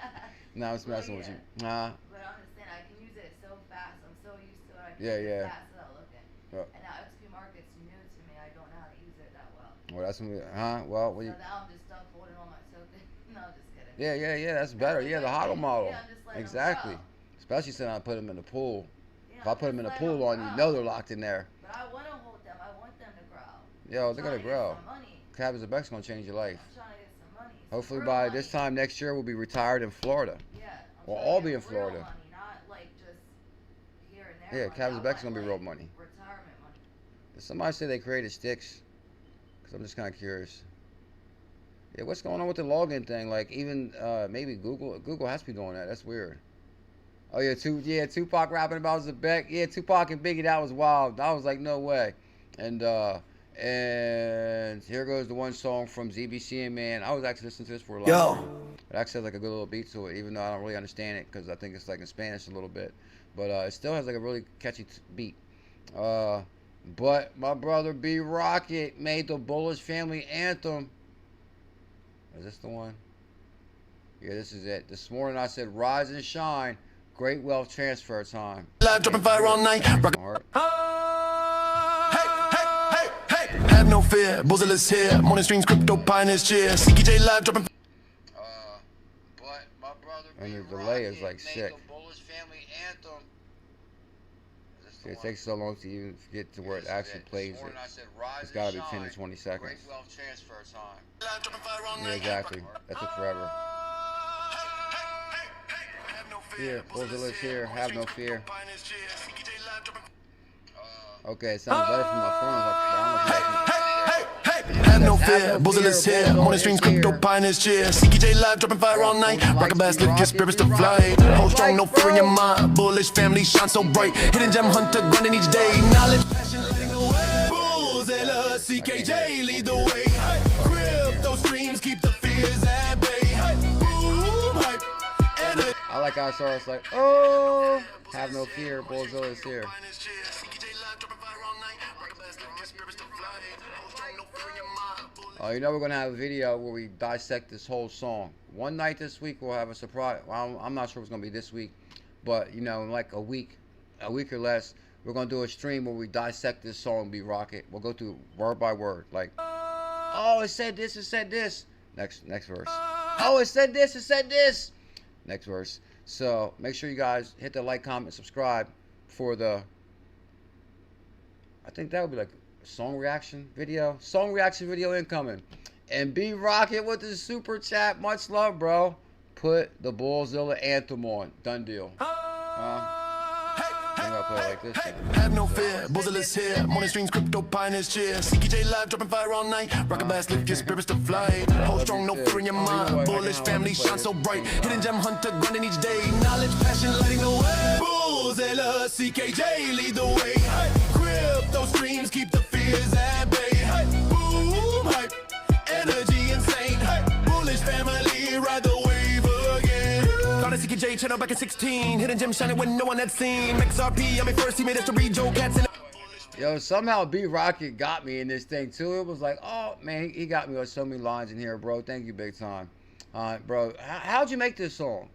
No, I'm just messing with you. Huh? But I'm just saying, I can use it so fast. I'm so used to it. I can Yeah, use yeah. it fast without looking. Yeah. And now XP Market's new to me. I don't know how to use it that well. Well, that's when we, huh? Well, So now I'm just stuck holding on my token. No, I'm just kidding. yeah, that's better. Yeah, the Hollow Model. Yeah, I'm just letting them Exactly. grow. Especially since I put them in the pool. Yeah, If I put them in the pool on, you know they're locked in there. But I want to hold them. I want them to grow. Yo, they're gonna grow. Money. Captain Zebec's gonna change your life. I'm trying to get some money. Hopefully real by money. this time next year we'll be retired in Florida. Yeah. We'll trying to all get be in real Florida. Money, not like just here and there. Yeah, money. Captain I Zebec's want, gonna be real money. Retirement money. Did somebody say they created sticks? Because I'm just kind of curious. Yeah, what's going on with the login thing? Like even maybe Google has to be doing that. That's weird. Oh yeah, Tupac rapping about Zebec. Yeah, Tupac and Biggie, that was wild. I was like, no way. And here goes the one song from ZBCN, man. I was actually listening to this for a lot. It actually has like a good little beat to it, even though I don't really understand it because I think it's like in Spanish a little bit. But it still has like a really catchy beat. But my brother B-Rocket made the Bullish Family Anthem. Is this the one? Yeah, this is it. This morning I said, rise and shine. Great wealth transfer time. Live dropping fire all night. Hey. Have no fear. Buzzerless here. Morning streams, crypto pioneers cheer. CKJ live dropping. But my brother and the delay is like sick. It takes so long to even get to where it actually plays it. It's gotta be 10 to 20 seconds. Yeah, exactly. That took forever. fear. Bullzilla's here. Have no fear. Okay, it sounds better from my phone. Have no fear, Bullish here. Morning streams, crypto pioneers cheer. CKJ live, dropping fire all night. Rock a bass, lift your spirits to fly. Hold strong, no fear in your mind. Bullish family shine so bright. Hidden gem hunter, grinding each day. Knowledge, passion, lighting the way. Bullzilla, CKJ lead the way. Crypto streams, keep the fears at bay. Boom, hype, energy. I like how I saw it's like, oh, have no fear, Bullzilla's here. Oh, you know we're gonna have a video where we dissect this whole song. One night this week we'll have a surprise. Well, I'm not sure it's gonna be this week, but you know, in like a week or less, we're gonna do a stream where we dissect this song. Be Rocket. We'll go through word by word. Like, oh, it said this. It said this. Next verse. Oh, it said this. It said this. Next verse. So make sure you guys hit the like, comment, subscribe for the. I think that would be like. Song reaction video incoming. And B Rocket with the super chat. Much love, bro. Put the Bullzilla anthem on. Done deal. I'm gonna play it like this. Have no fear, Bullzilla's here. Morning streams, crypto pioneers cheer. CKJ live, dropping fire all night. Rock a bass, lift your spirits to fly. Hold strong, no fear in your mind. Bullish family shine so bright. Hidden gem hunter, grinding each day. Knowledge, passion, lighting the way. Bullzilla, CKJ lead the way. Crypto streams, keep the fears at bay. Boom, hype, energy insane. Bullish family, ride the wave again. Thought a CKJ channel back in 16. Hidden gem shining when no one had seen. XRP, I'm first, he made history. Joe Cats in. Yo, somehow B Rocket got me in this thing too. It was like, oh man, he got me with so many lines in here, bro. Thank you, big time. Bro, how'd you make this song?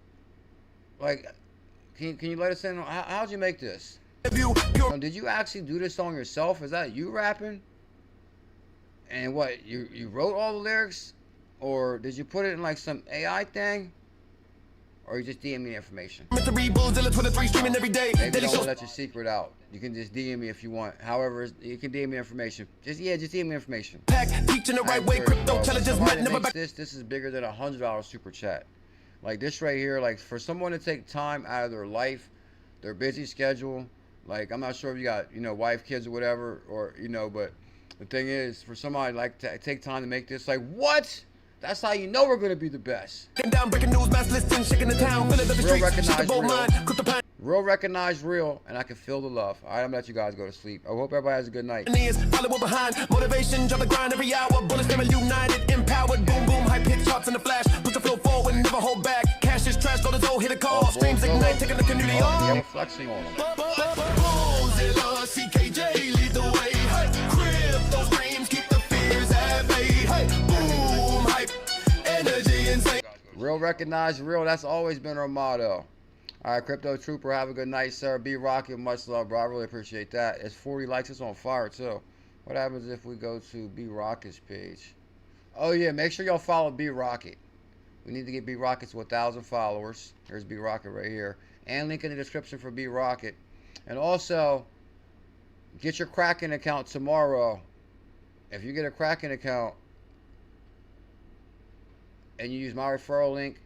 Like, can you let us in? How'd you make this? Did you actually do this song yourself? Is that you rapping? And what, you wrote all the lyrics? Or did you put it in like some AI thing? Or you just DM me information? Mystery Bullzilla 23 streaming every day. Maybe don't let your secret out. You can just DM me if you want. However, you can DM me information. Just DM me information. Pack, teaching the right way, crypto intelligence met never back. This is bigger than $100 super chat. Like this right here, like for someone to take time out of their life, their busy schedule. Like, I'm not sure if you got, you know, wife, kids, or whatever, or, you know, but the thing is, for somebody like to take time to make this, like, what? That's how you know we're going to be the best. Down, breaking news, mass listing, shaking the town, filling up the Real streets, recognize real. real. Real recognize real, and I can feel the love. All right, I'm going to let you guys go to sleep. I hope everybody has a good night. Behind motivation, drop the grind every hour. Bullish family united, empowered. Boom, boom, high pitch charts in the flash. Push the flow forward, never hold back. Cash is trash, go to Zoe, hit a call. Streams ignite, taking the community on. Yeah, flexing on them. Bullzilla, CKJ lead the way. Crypto streams, keep the fears at bay. Boom, hype, energy insane. Real recognize real. That's always been our motto. All right, Crypto Trooper, have a good night, sir. B Rocket, much love, bro. I really appreciate that. It's 40 likes. It's on fire, too. What happens if we go to B Rocket's page? Oh, yeah, make sure y'all follow B Rocket. We need to get B Rocket to 1,000 followers. There's B Rocket right here. And link in the description for B Rocket. And also, get your Kraken account tomorrow. If you get a Kraken account and you use my referral link,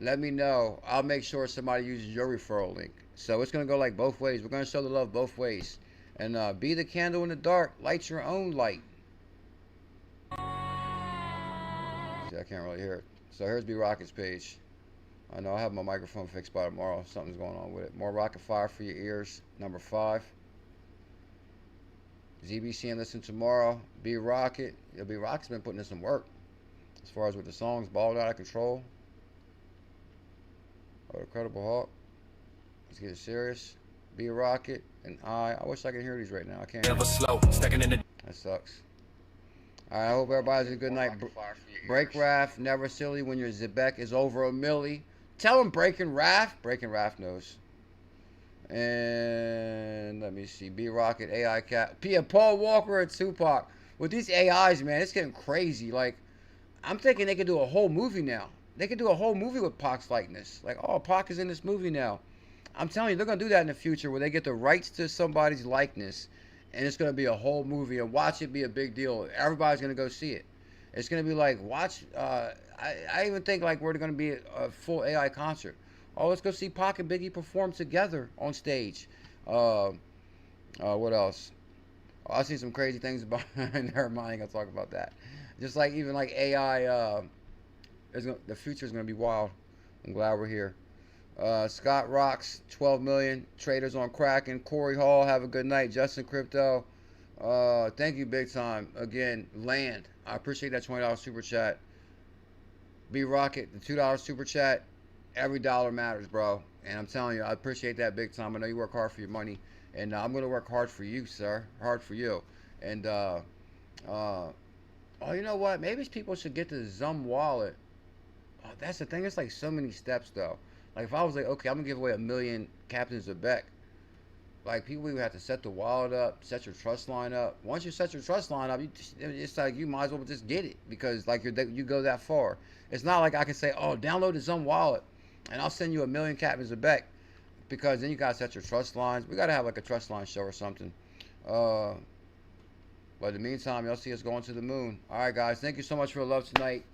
let me know. I'll make sure somebody uses your referral link. So it's going to go like both ways. We're going to show the love both ways. And be the candle in the dark. Light your own light. See, I can't really hear it. So here's B Rocket's page. I know I have my microphone fixed by tomorrow. Something's going on with it. More rocket fire for your ears. Number 5. ZBCN listen tomorrow. B Rocket. Yeah, B Rocket's been putting in some work. As far as with the songs, balled out of control. Oh, Incredible Hulk. Let's get serious. B Rocket and I wish I could hear these right now. I can't. Never slow, stacking in the. That sucks. All right, I hope everybody has a good night. Break Raff, never silly when your Zebec is over a milli. Tell him Breaking Raff. Breaking Raff knows. And let me see. B Rocket, AI Cat. Paul Walker and Tupac. With these AIs, man, it's getting crazy. Like, I'm thinking they could do a whole movie now. They could do a whole movie with Pac's likeness. Like, oh, Pac is in this movie now. I'm telling you, they're going to do that in the future where they get the rights to somebody's likeness. And it's going to be a whole movie. And watch it be a big deal. Everybody's going to go see it. It's going to be like, watch. I even think like we're going to be a full AI concert. Oh, let's go see Pac and Biggie perform together on stage. What else? Oh, I see some crazy things about. Never mind, I ain't gonna talk about that. Just like even like AI, the future is gonna be wild. I'm glad we're here. Scott Rocks, 12 million. Traders on Kraken. Corey Hall, have a good night. Justin Crypto, thank you big time. Again, Land, I appreciate that $20 super chat. B Rocket, the $2 super chat. Every dollar matters, bro. And I'm telling you, I appreciate that big time. I know you work hard for your money. And I'm going to work hard for you, sir. Hard for you. And, oh, you know what? Maybe people should get the Zum wallet. Oh, that's the thing. It's like so many steps, though. Like, if I was like, okay, I'm going to give away 1 million Captain Zebec. Like, people would have to set the wallet up, set your trust line up. Once you set your trust line up, it's like you might as well just get it. Because, like, you go that far. It's not like I can say, oh, download the Zum wallet. And I'll send you 1 million Captains of Beck, because then you gotta set your trust lines. We gotta have like a trust line show or something. But in the meantime, y'all see us going to the moon. All right, guys. Thank you so much for the love tonight.